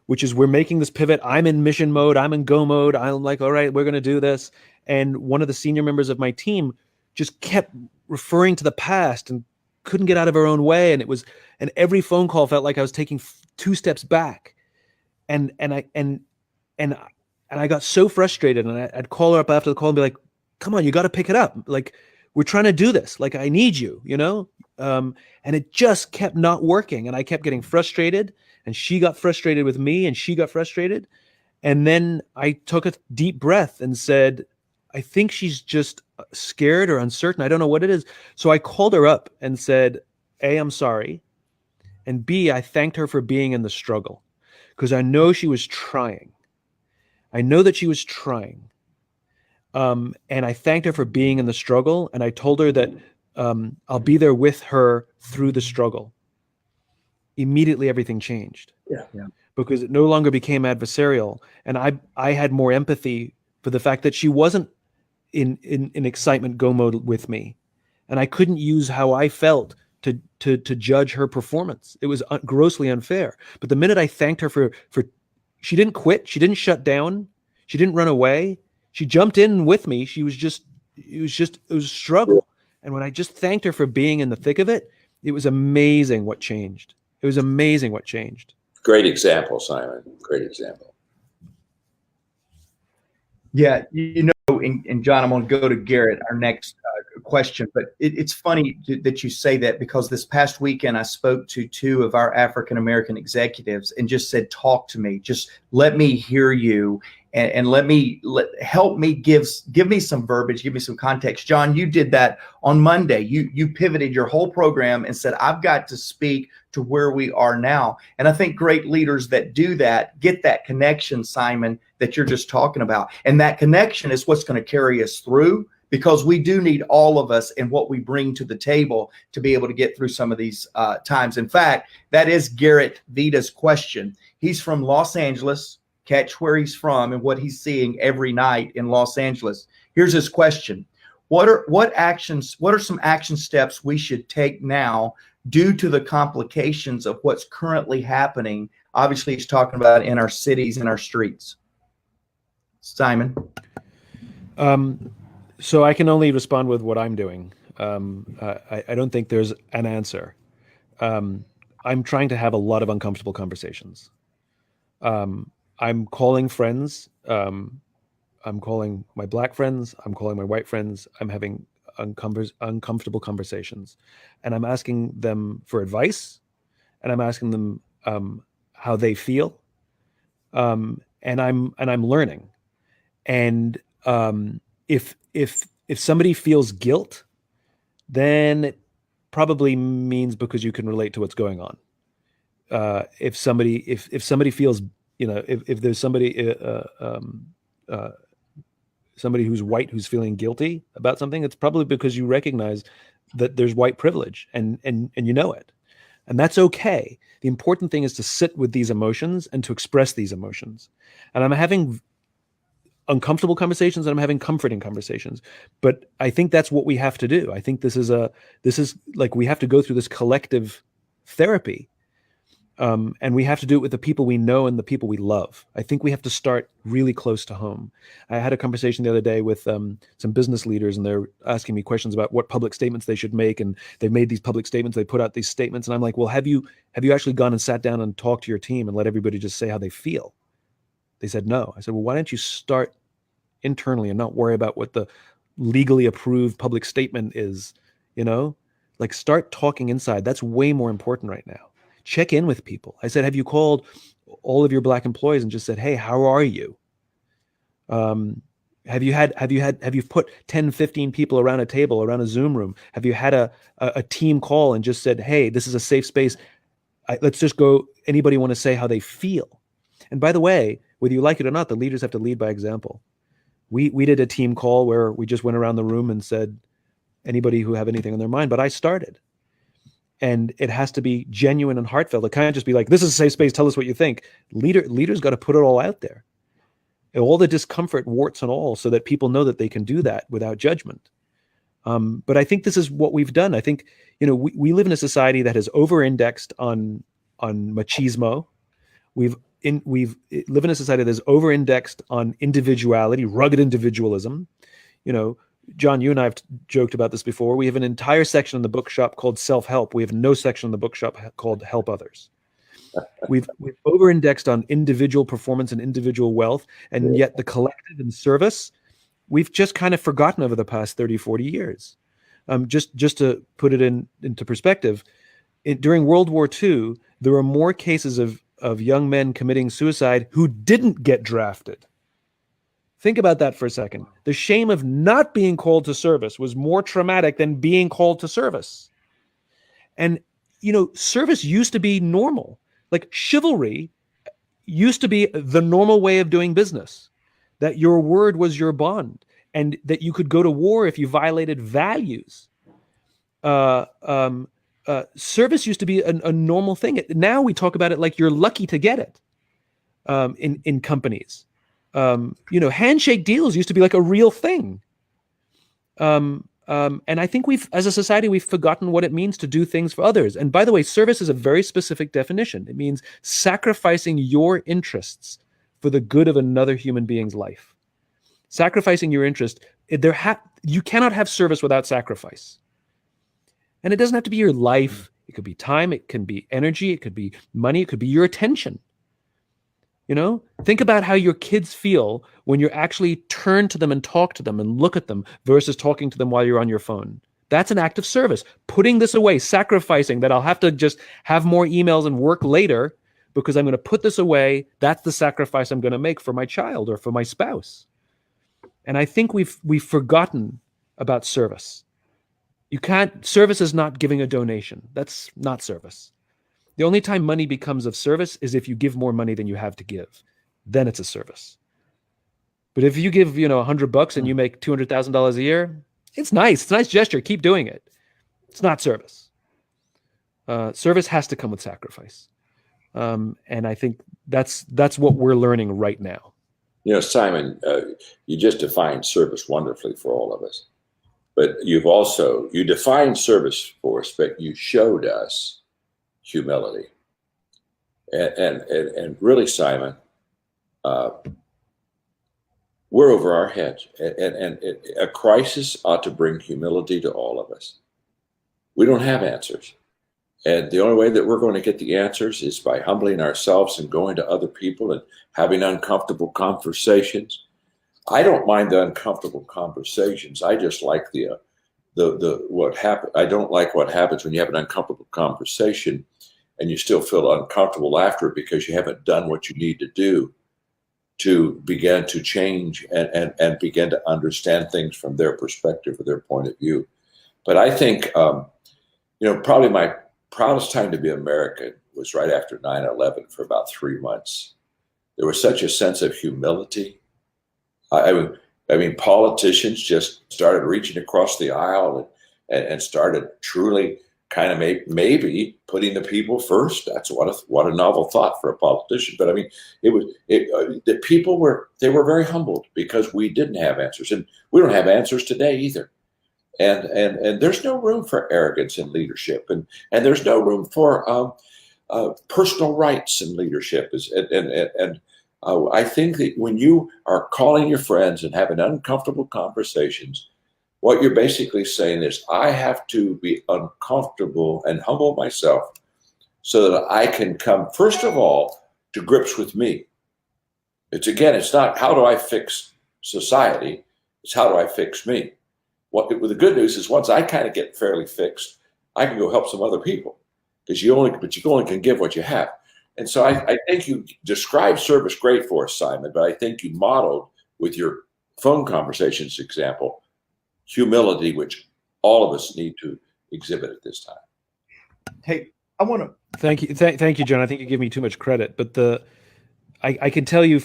Which is we're making this pivot. I'm in mission mode. I'm in go mode. I'm like, all right, we're going to do this. And one of the senior members of my team just kept referring to the past and couldn't get out of her own way. And every phone call felt like I was taking 2 steps back. And I got so frustrated, and I'd call her up after the call and be like, come on, you got to pick it up. Like, we're trying to do this. Like, I need you, and it just kept not working. And I kept getting frustrated. And she got frustrated with me, and she got frustrated. And then I took a deep breath and said, I think she's just scared or uncertain. I don't know what it is. So I called her up and said, A, I'm sorry. And B, I thanked her for being in the struggle, because I know she was trying. I know that she was trying. And I thanked her for being in the struggle. And I told her that I'll be there with her through the struggle. Immediately everything changed. Yeah. Because it no longer became adversarial. And I had more empathy for the fact that she wasn't in excitement go mode with me. And I couldn't use how I felt to judge her performance. It was grossly unfair. But the minute I thanked her for she didn't quit, she didn't shut down, she didn't run away, she jumped in with me. It was a struggle. And when I just thanked her for being in the thick of it, it was amazing what changed. It was amazing what changed. Great example, Simon. Great example. Yeah, and John, I'm going to go to Garrett, our next question. But it's funny that you say that, because this past weekend I spoke to 2 of our African-American executives and just said, talk to me. Just let me hear you. And help me give me some verbiage, give me some context. John, you did that on Monday. You pivoted your whole program and said, I've got to speak to where we are now. And I think great leaders that do that get that connection, Simon, that you're just talking about. And that connection is what's going to carry us through, because we do need all of us and what we bring to the table to be able to get through some of these times. In fact, that is Garrett Vita's question. He's from Los Angeles. Catch where he's from and what he's seeing every night in Los Angeles. Here's his question. What are some action steps we should take now due to the complications of what's currently happening? Obviously, he's talking about in our cities and our streets. Simon. So I can only respond with what I'm doing. I don't think there's an answer. I'm trying to have a lot of uncomfortable conversations. I'm calling friends. I'm calling my black friends, I'm calling my white friends, I'm having uncomfortable conversations, and I'm asking them for advice, and I'm asking them how they feel, and I'm learning. And if somebody feels guilt, then it probably means because you can relate to what's going on. If somebody feels, if there's somebody somebody who's white who's feeling guilty about something, it's probably because you recognize that there's white privilege and you know it. And that's okay. The important thing is to sit with these emotions and to express these emotions. And I'm having uncomfortable conversations and I'm having comforting conversations. But I think that's what we have to do. I think this is like we have to go through this collective therapy. And we have to do it with the people we know and the people we love. I think we have to start really close to home. I had a conversation the other day with some business leaders, and they're asking me questions about what public statements they should make. And they've made these public statements. They put out these statements, and I'm like, well, have you actually gone and sat down and talked to your team and let everybody just say how they feel? They said no. I said, well, why don't you start internally and not worry about what the legally approved public statement is? Like start talking inside. That's way more important right now. Check in with people. I said, have you called all of your black employees and just said, hey, how are you? Have you put 10, 15 people around a table, around a Zoom room? Have you had a team call and just said, hey, this is a safe space. Let's just go. Anybody want to say how they feel? And by the way, whether you like it or not, the leaders have to lead by example. We did a team call where we just went around the room and said, anybody who have anything on their mind, but I started. And it has to be genuine and heartfelt. It can't just be like, this is a safe space, tell us what you think. Leaders got to put it all out there. And all the discomfort, warts and all, so that people know that they can do that without judgment. But I think this is what we've done. I think, we live in a society that has over-indexed on machismo. We live in a society that is over-indexed on individuality, rugged individualism. John, you and I have joked about this before. We have an entire section in the bookshop called self-help. We have no section in the bookshop called help others. We've over-indexed on individual performance and individual wealth, and yet the collective and service, we've just kind of forgotten over the past 30, 40 years. Just to put it into perspective, during World War II, there were more cases of young men committing suicide who didn't get drafted. Think about that for a second. The shame of not being called to service was more traumatic than being called to service. And, service used to be normal. Like chivalry used to be the normal way of doing business, that your word was your bond and that you could go to war if you violated values. Service used to be a normal thing. Now we talk about it like you're lucky to get it in companies. Handshake deals used to be like a real thing. And I think as a society, we've forgotten what it means to do things for others. And by the way, service is a very specific definition. It means sacrificing your interests for the good of another human being's life. Sacrificing your interest, you cannot have service without sacrifice. And it doesn't have to be your life. It could be time. It can be energy. It could be money. It could be your attention. Think about how your kids feel when you actually turn to them and talk to them and look at them versus talking to them while you're on your phone. That's an act of service. Putting this away, sacrificing that I'll have to just have more emails and work later because I'm going to put this away. That's the sacrifice I'm going to make for my child or for my spouse. And I think we've forgotten about service. Service is not giving a donation. That's not service. The only time money becomes of service is if you give more money than you have to give. Then it's a service. But if you give, $100 and you make $200,000 a year, it's nice. It's a nice gesture. Keep doing it. It's not service. Service has to come with sacrifice. And I think that's what we're learning right now. Simon, you just defined service wonderfully for all of us. But you defined service for us, but you showed us humility. And really, Simon, we're over our heads. And a crisis ought to bring humility to all of us. We don't have answers. And the only way that we're going to get the answers is by humbling ourselves and going to other people and having uncomfortable conversations. I don't mind the uncomfortable conversations. I just like the what happen. I don't like what happens when you have an uncomfortable conversation and you still feel uncomfortable after it because you haven't done what you need to do to begin to change and begin to understand things from their perspective or their point of view. But I think, probably my proudest time to be American was right after 9/11 for about 3 months. There was such a sense of humility. I mean, politicians just started reaching across the aisle and started truly kind of maybe putting the people first. That's what a novel thought for a politician. But I mean, the people were very humbled because we didn't have answers, and we don't have answers today either. And there's no room for arrogance in leadership, and there's no room for personal rights in leadership. I think that when you are calling your friends and having uncomfortable conversations, what you're basically saying is, I have to be uncomfortable and humble myself so that I can come, first of all, to grips with me. It's not how do I fix society, it's how do I fix me. The good news is once I kind of get fairly fixed, I can go help some other people because you only can give what you have. And so I think you described service great for us, Simon, but I think you modeled with your phone conversations example, humility, which all of us need to exhibit at this time. Hey, I want to thank you, John. I think you give me too much credit, but I can tell you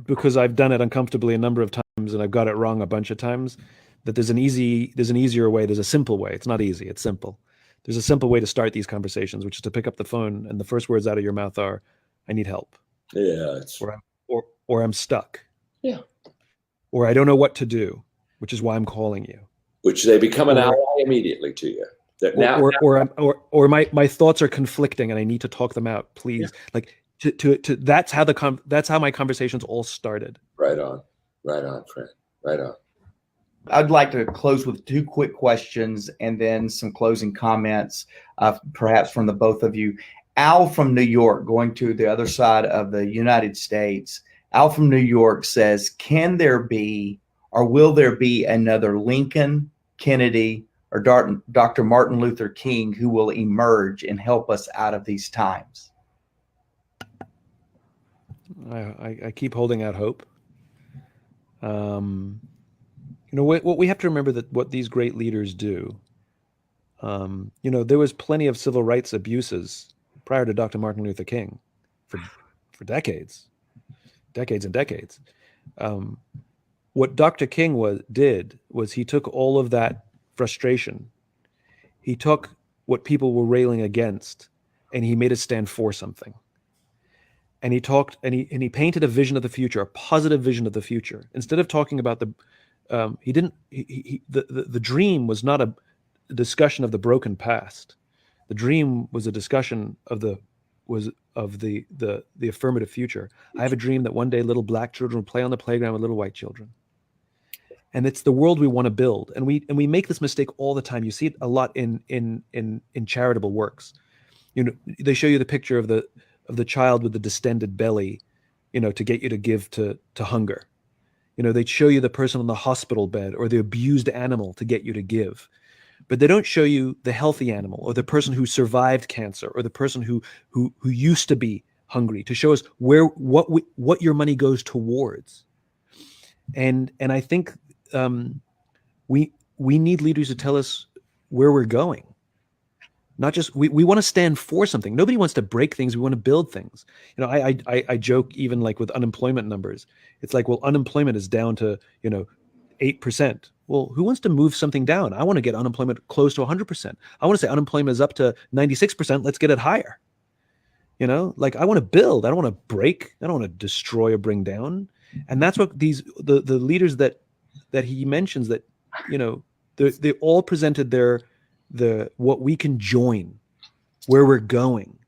because I've done it uncomfortably a number of times and I've got it wrong a bunch of times, that there's an easier way. There's a simple way. It's not easy. It's simple. There's a simple way to start these conversations, which is to pick up the phone and the first words out of your mouth are, "I need help." Yeah. Or I'm stuck. Yeah. Or I don't know what to do, which is why I'm calling you. Which they become an ally immediately to you. Or my thoughts are conflicting and I need to talk them out. Please, that's how my conversations all started. Right on, friend. Right on. I'd like to close with 2 quick questions and then some closing comments, perhaps from the both of you. Al from New York, going to the other side of the United States. Al from New York says, can there be or will there be another Lincoln, Kennedy, or Dr. Martin Luther King who will emerge and help us out of these times? I keep holding out hope. What we have to remember that what these great leaders do, there was plenty of civil rights abuses prior to Dr. Martin Luther King for decades and decades. What Dr. King did was he took all of that frustration. He took what people were railing against and he made it stand for something. And he talked and he painted a vision of the future, a positive vision of the future. Instead of talking about the dream was not a discussion of the broken past. The dream was a discussion of the affirmative future. I have a dream that one day little black children will play on the playground with little white children. And it's the world we want to build. And we make this mistake all the time. You see it a lot in charitable works. They show you the picture of the child with the distended belly, to get you to give to hunger. They'd show you the person on the hospital bed or the abused animal to get you to give. But they don't show you the healthy animal or the person who survived cancer or the person who used to be hungry, to show us what your money goes towards. And I think we need leaders to tell us where we're going. Not just we want to stand for something. Nobody wants to break things. We want to build things. I joke even like with unemployment numbers. It's like, well, unemployment is down to 8%. Well, who wants to move something down? I want to get unemployment close to 100%. I want to say unemployment is up to 96%. Let's get it higher. I want to build. I don't want to break. I don't want to destroy or bring down. And that's what the leaders that he mentions that they all presented what we can join, where we're going.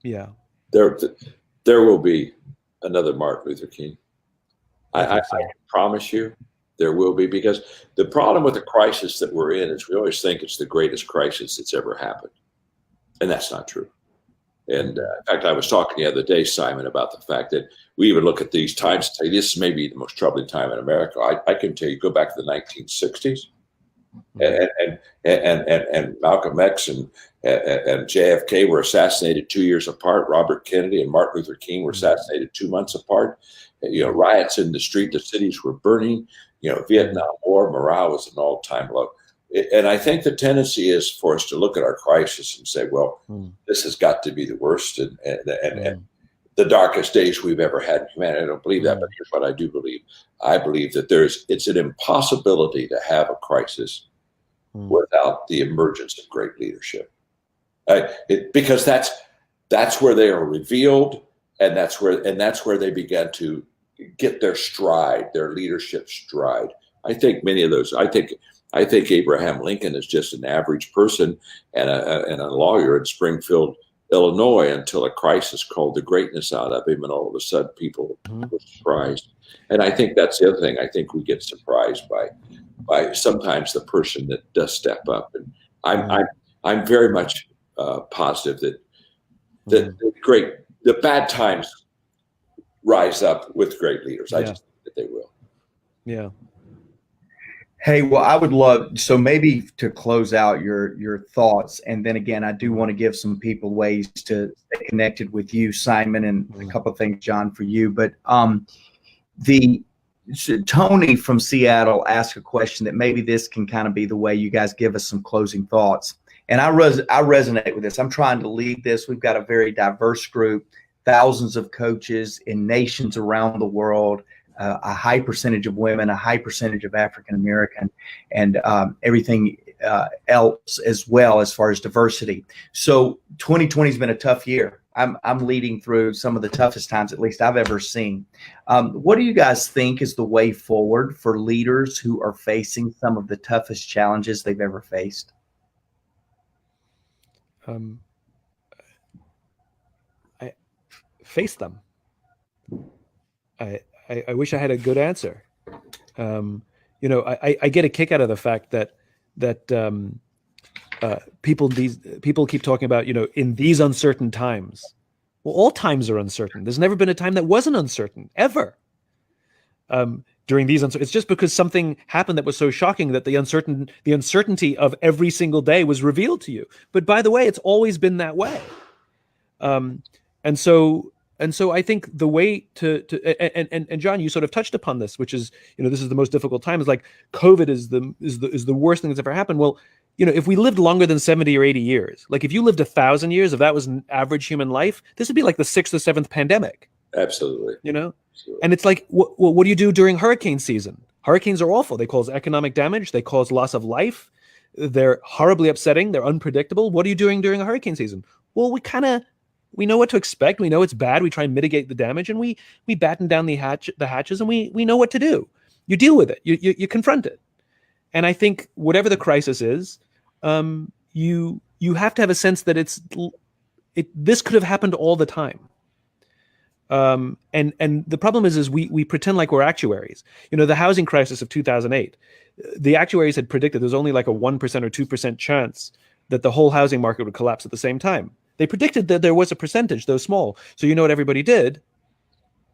Yeah. There will be another Martin Luther King. I promise you there will be, because the problem with the crisis that we're in is we always think it's the greatest crisis that's ever happened. And that's not true. And in fact, I was talking the other day, Simon, about the fact that we even look at these times and say, this may be the most troubling time in America. I can tell you, go back to the 1960s, and Malcolm X and JFK were assassinated 2 years apart. Robert Kennedy and Martin Luther King were assassinated 2 months apart. Riots in the street, the cities were burning. Vietnam War, morale was an all-time low. And I think the tendency is for us to look at our crisis and say, well, this has got to be the worst and the darkest days we've ever had in humanity. I don't believe that, but here's what I do believe. I believe that it's an impossibility to have a crisis without the emergence of great leadership. Because that's where they are revealed, and that's where they began to get their stride, their leadership stride. I think many of those. I think Abraham Lincoln is just an average person and a lawyer in Springfield, Illinois, until a crisis called the greatness out of him, and all of a sudden people were surprised. And I think that's the other thing. I think we get surprised by sometimes the person that does step up. And I'm very much positive that the bad times rise up with great leaders. I just think that they will. Yeah. Hey, well, I would love, so maybe to close out your thoughts, and then again, I do want to give some people ways to stay connected with you, Simon, and a couple of things, John, for you. But Tony from Seattle asked a question that maybe this can kind of be the way you guys give us some closing thoughts. And I resonate with this. I'm trying to lead this. We've got a very diverse group, thousands of coaches in nations around the world. A high percentage of women, a high percentage of African American, and everything else as well as far as diversity. So 2020 has been a tough year. I'm leading through some of the toughest times, at least I've ever seen. What do you guys think is the way forward for leaders who are facing some of the toughest challenges they've ever faced? I face them. I wish I had a good answer. I get a kick out of the fact that people keep talking about, in these uncertain times. Well, all times are uncertain. There's never been a time that wasn't uncertain, ever. During these it's just because something happened that was so shocking that the uncertainty of every single day was revealed to you. But by the way, it's always been that way. And so I think the way and John, you sort of touched upon this, which is, this is the most difficult time. Is like COVID is the worst thing that's ever happened. Well, if we lived longer than 70 or 80 years, like if you lived 1,000 years, if that was an average human life, this would be like the 6th or 7th pandemic. Absolutely. Absolutely. And it's like, what do you do during hurricane season? Hurricanes are awful. They cause economic damage. They cause loss of life. They're horribly upsetting. They're unpredictable. What are you doing during a hurricane season? Well, we know what to expect. We know it's bad. We try and mitigate the damage, and we batten down the hatches, and we know what to do. You deal with it. You confront it. And I think whatever the crisis is, you have to have a sense that this could have happened all the time. And the problem is we pretend like we're actuaries. The housing crisis of 2008, the actuaries had predicted there's only like a 1% or 2% chance that the whole housing market would collapse at the same time. They predicted that there was a percentage, though small. So you know what everybody did?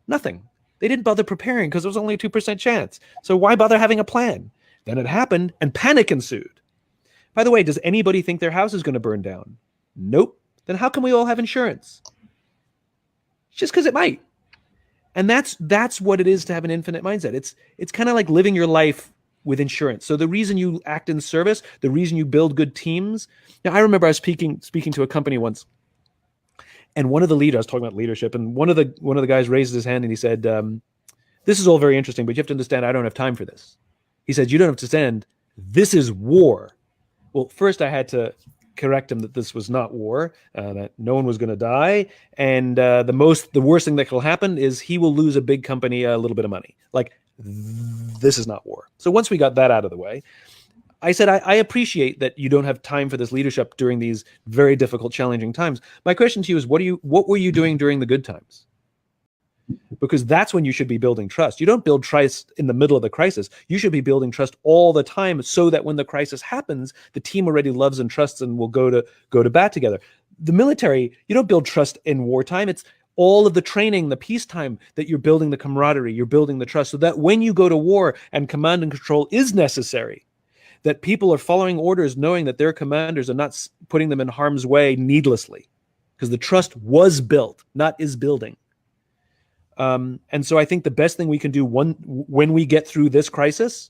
Nothing. They didn't bother preparing because there was only a 2% chance. So why bother having a plan? Then it happened and panic ensued. By the way, does anybody think their house is going to burn down? Nope. Then how can we all have insurance? Just because it might. And that's what it is to have an infinite mindset. It's kind of like living your life with insurance. So the reason you act in service, the reason you build good teams. Now, I remember I was speaking to a company once, and one of the leaders, I was talking about leadership, and one of the guys raised his hand and he said, this is all very interesting, but you have to understand, I don't have time for this. He said, you don't have to understand, this is war. Well, first I had to correct him that this was not war, that no one was going to die. And the worst thing that will happen is he will lose a big company a little bit of money. Like, this is not war. So once we got that out of the way, I said, I appreciate that you don't have time for this leadership during these very difficult, challenging times. My question to you is, what were you doing during the good times? Because that's when you should be building trust. You don't build trust in the middle of the crisis. You should be building trust all the time so that when the crisis happens, the team already loves and trusts and will go to bat together. the military, you don't build trust in wartime. It's all of the training, the peacetime, that you're building the camaraderie, you're building the trust, so that when you go to war and command and control is necessary, that people are following orders knowing that their commanders are not putting them in harm's way needlessly, because the trust was built, not is building. And so I think the best thing we can do when we get through this crisis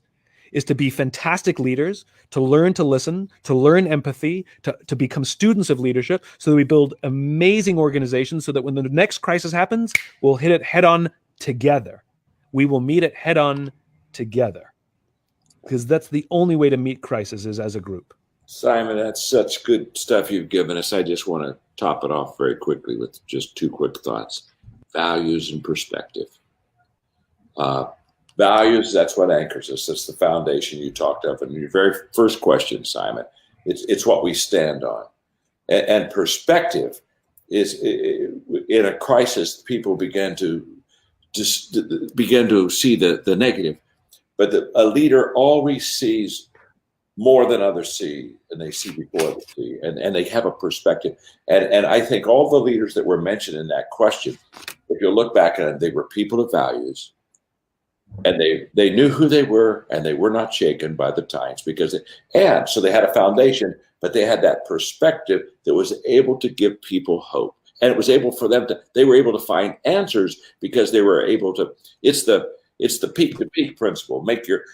is to be fantastic leaders, to learn to listen, to learn empathy, to become students of leadership, so that we build amazing organizations, so that when the next crisis happens, we'll hit it head on together. We will meet it head on together, because that's the only way to meet crises, is as a group. Simon, that's such good stuff you've given us. I just want to top it off very quickly with just two quick thoughts: values and perspective. Values, that's what anchors us. That's the foundation you talked of in your very first question, Simon. It's what we stand on. And perspective is, in a crisis, people begin to see the negative. But a leader always sees more than others see, and they see before they see, and they have a perspective. And I think all the leaders that were mentioned in that question, if you look back at it, they were people of values, and they knew who they were, and they were not shaken by the times, so they had a foundation, but they had that perspective that was able to give people hope. And it was able for them they were able to find answers, because they were able to, it's the peak principle. Make your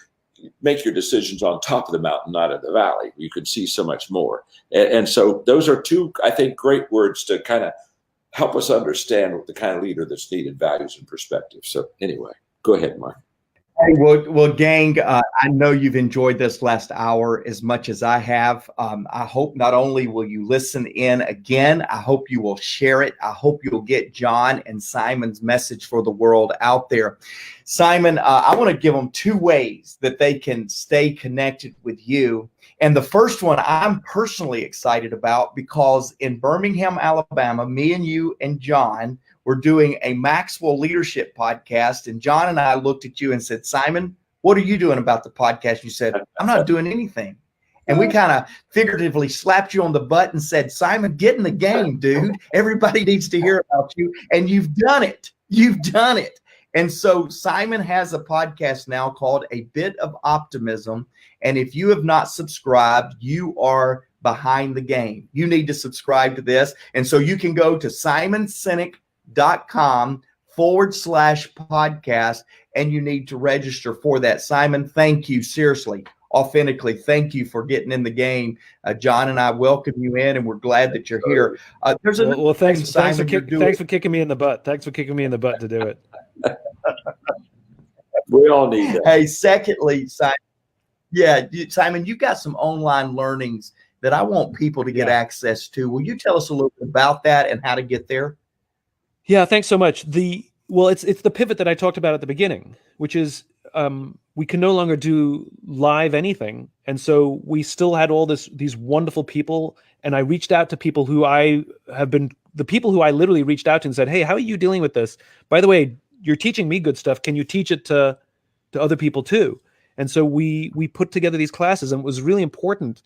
decisions on top of the mountain, not in the valley. You can see so much more. And so those are two, I think, great words to kind of help us understand what the kind of leader that's needed: values and perspective. So anyway, go ahead, Mark. Hey, well, gang, I know you've enjoyed this last hour as much as I have. I hope not only will you listen in again, I hope you will share it. I hope you'll get John and Simon's message for the world out there. Simon, I want to give them two ways that they can stay connected with you. And the first one I'm personally excited about, because in Birmingham, Alabama, me and you and John, we're doing a Maxwell Leadership podcast, and John and I looked at you and said, Simon, what are you doing about the podcast? You said, I'm not doing anything. And we kind of figuratively slapped you on the butt and said, Simon, get in the game, dude. Everybody needs to hear about you. And you've done it. You've done it. And so Simon has a podcast now called A Bit of Optimism. And if you have not subscribed, you are behind the game. You need to subscribe to this. And so you can go to simonsinek.com/podcast, and you need to register for that. Simon, thank you. Seriously, authentically, thank you for getting in the game. John and I welcome you in, and we're glad that you're here. Thanks for kicking me in the butt. Thanks for kicking me in the butt to do it. We all need that. Hey, secondly, Simon, you've got some online learnings that I want people to get access to. Will you tell us a little bit about that and how to get there? Yeah, thanks so much. It's the pivot that I talked about at the beginning, which is we can no longer do live anything. And so we still had all these wonderful people. And I reached out to people who I literally reached out to and said, hey, how are you dealing with this? By the way, you're teaching me good stuff. Can you teach it to other people too? And so we put together these classes, and it was really important.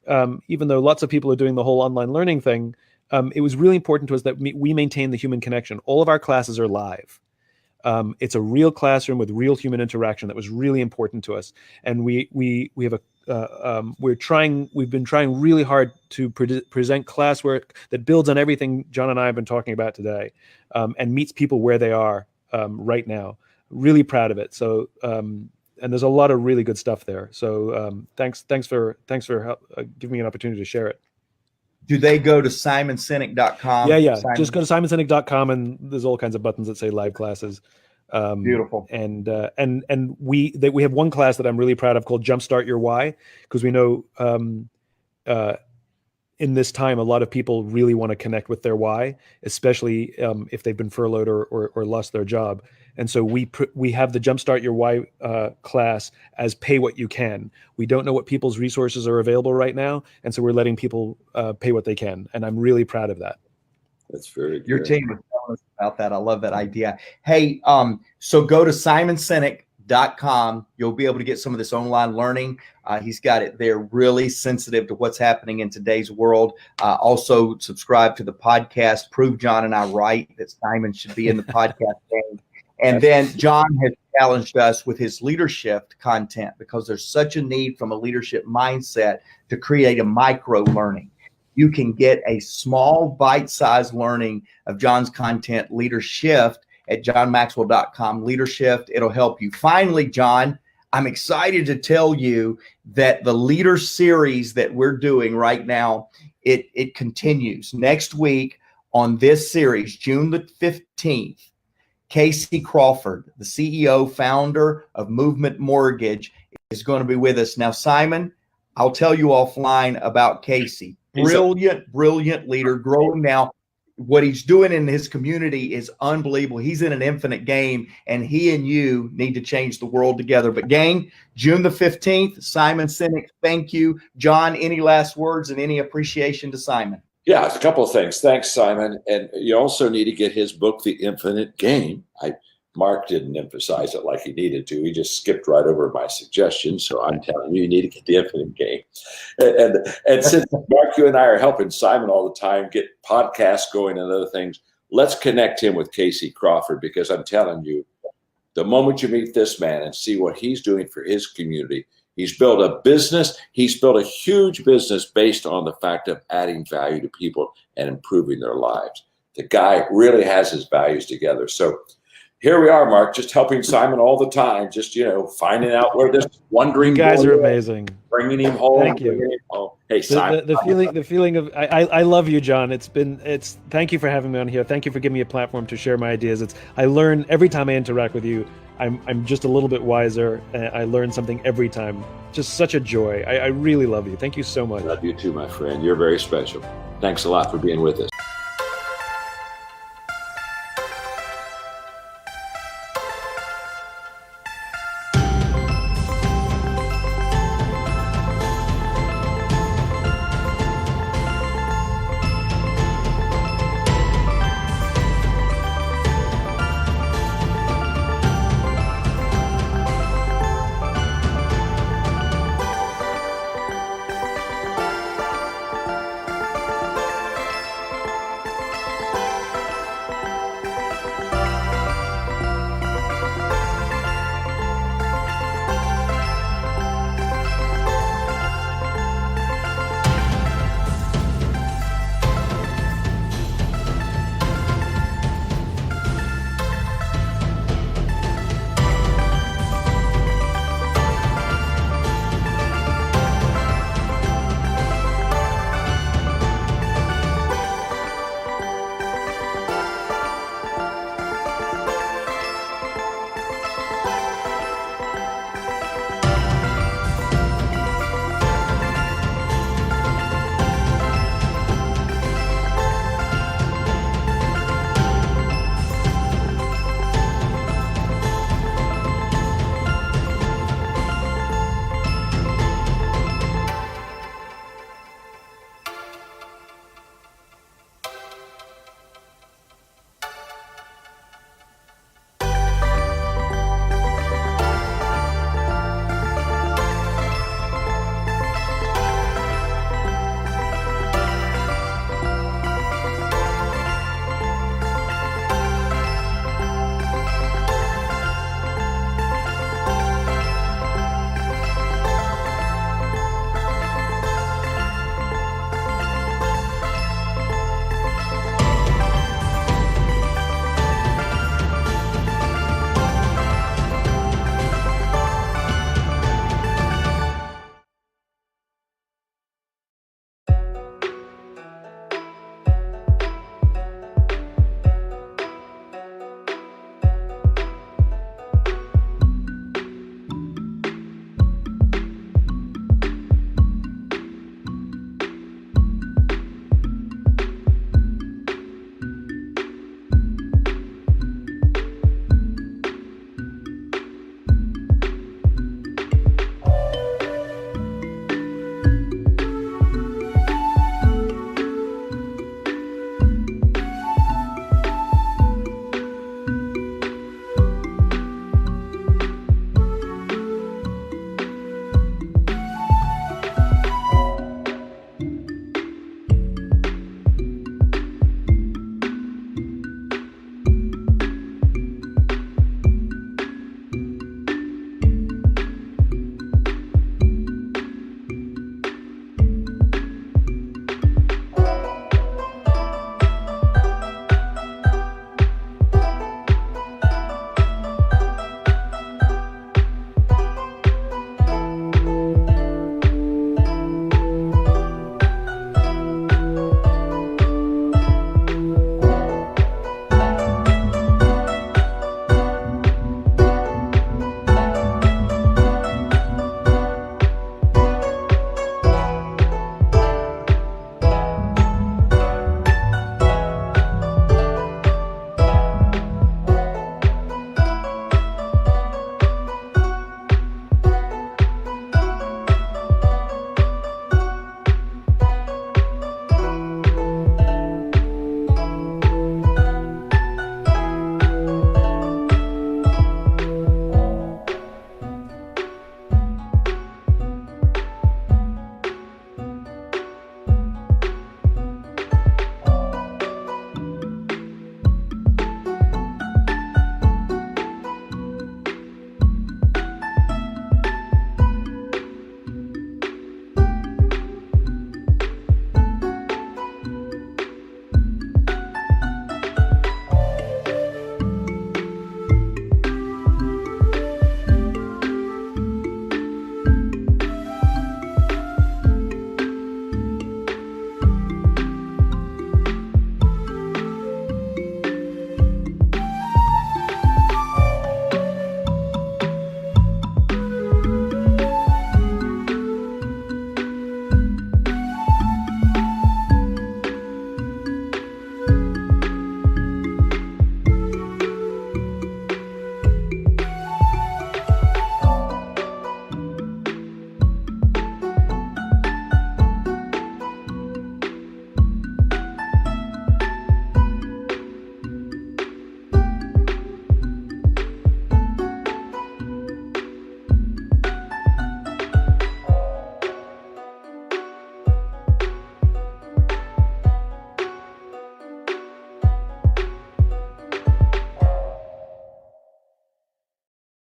Even though lots of people are doing the whole online learning thing, it was really important to us that we maintain the human connection. All of our classes are live. It's a real classroom with real human interaction. That was really important to us. And we've been trying really hard to present classwork that builds on everything John and I have been talking about today, and meets people where they are right now. Really proud of it. So, and there's a lot of really good stuff there. So thanks for giving me an opportunity to share it. Do they go to simonsinek.com? Yeah. Just go to simonsinek.com, and there's all kinds of buttons that say live classes. Beautiful. And we have one class that I'm really proud of called Jumpstart Your Why, because we know in this time, a lot of people really want to connect with their why, especially if they've been furloughed or lost their job. And so we have the Jumpstart Your Why class as pay what you can. We don't know what people's resources are available right now, and so we're letting people pay what they can. And I'm really proud of that. That's very good. Your team was telling us about that. I love that idea. Hey, so go to simonsinek.com JohnMaxwell.com. You'll be able to get some of this online learning. He's got it there, really sensitive to what's happening in today's world. Also, subscribe to the podcast, Prove John and I Right, that Simon should be in the podcast game. And then John has challenged us with his leadership content, because there's such a need from a leadership mindset to create a micro learning. You can get a small bite-sized learning of John's content, Leadership, at johnmaxwell.com. Leadership, it'll help you. Finally, John, I'm excited to tell you that the Leader Series that we're doing right now, it continues. Next week on this series, June the 15th, Casey Crawford, the CEO, founder of Movement Mortgage, is going to be with us. Now, Simon, I'll tell you offline about Casey. Brilliant leader, growing now. What he's doing in his community is unbelievable. He's in an infinite game, and he and you need to change the world together. But gang, June the 15th, Simon Sinek, thank you. John, any last words and any appreciation to Simon? Yeah, a couple of things. Thanks, Simon. And you also need to get his book, The Infinite Game. Mark didn't emphasize it like he needed to. He just skipped right over my suggestion. So I'm telling you, you need to get The Infinite Game. And since Mark, you and I are helping Simon all the time get podcasts going and other things, let's connect him with Casey Crawford, because I'm telling you, the moment you meet this man and see what he's doing for his community, he's built a business. He's built a huge business based on the fact of adding value to people and improving their lives. The guy really has his values together. So here we are, Mark, just helping Simon all the time, just, finding out where this wandering. You guys are amazing. Bringing him home. Thank you. Hey, Simon. The feeling of, I love you, John. Thank you for having me on here. Thank you for giving me a platform to share my ideas. I learn every time I interact with you. I'm just a little bit wiser. I learn something every time. Just such a joy. I really love you. Thank you so much. Love you too, my friend. You're very special. Thanks a lot for being with us.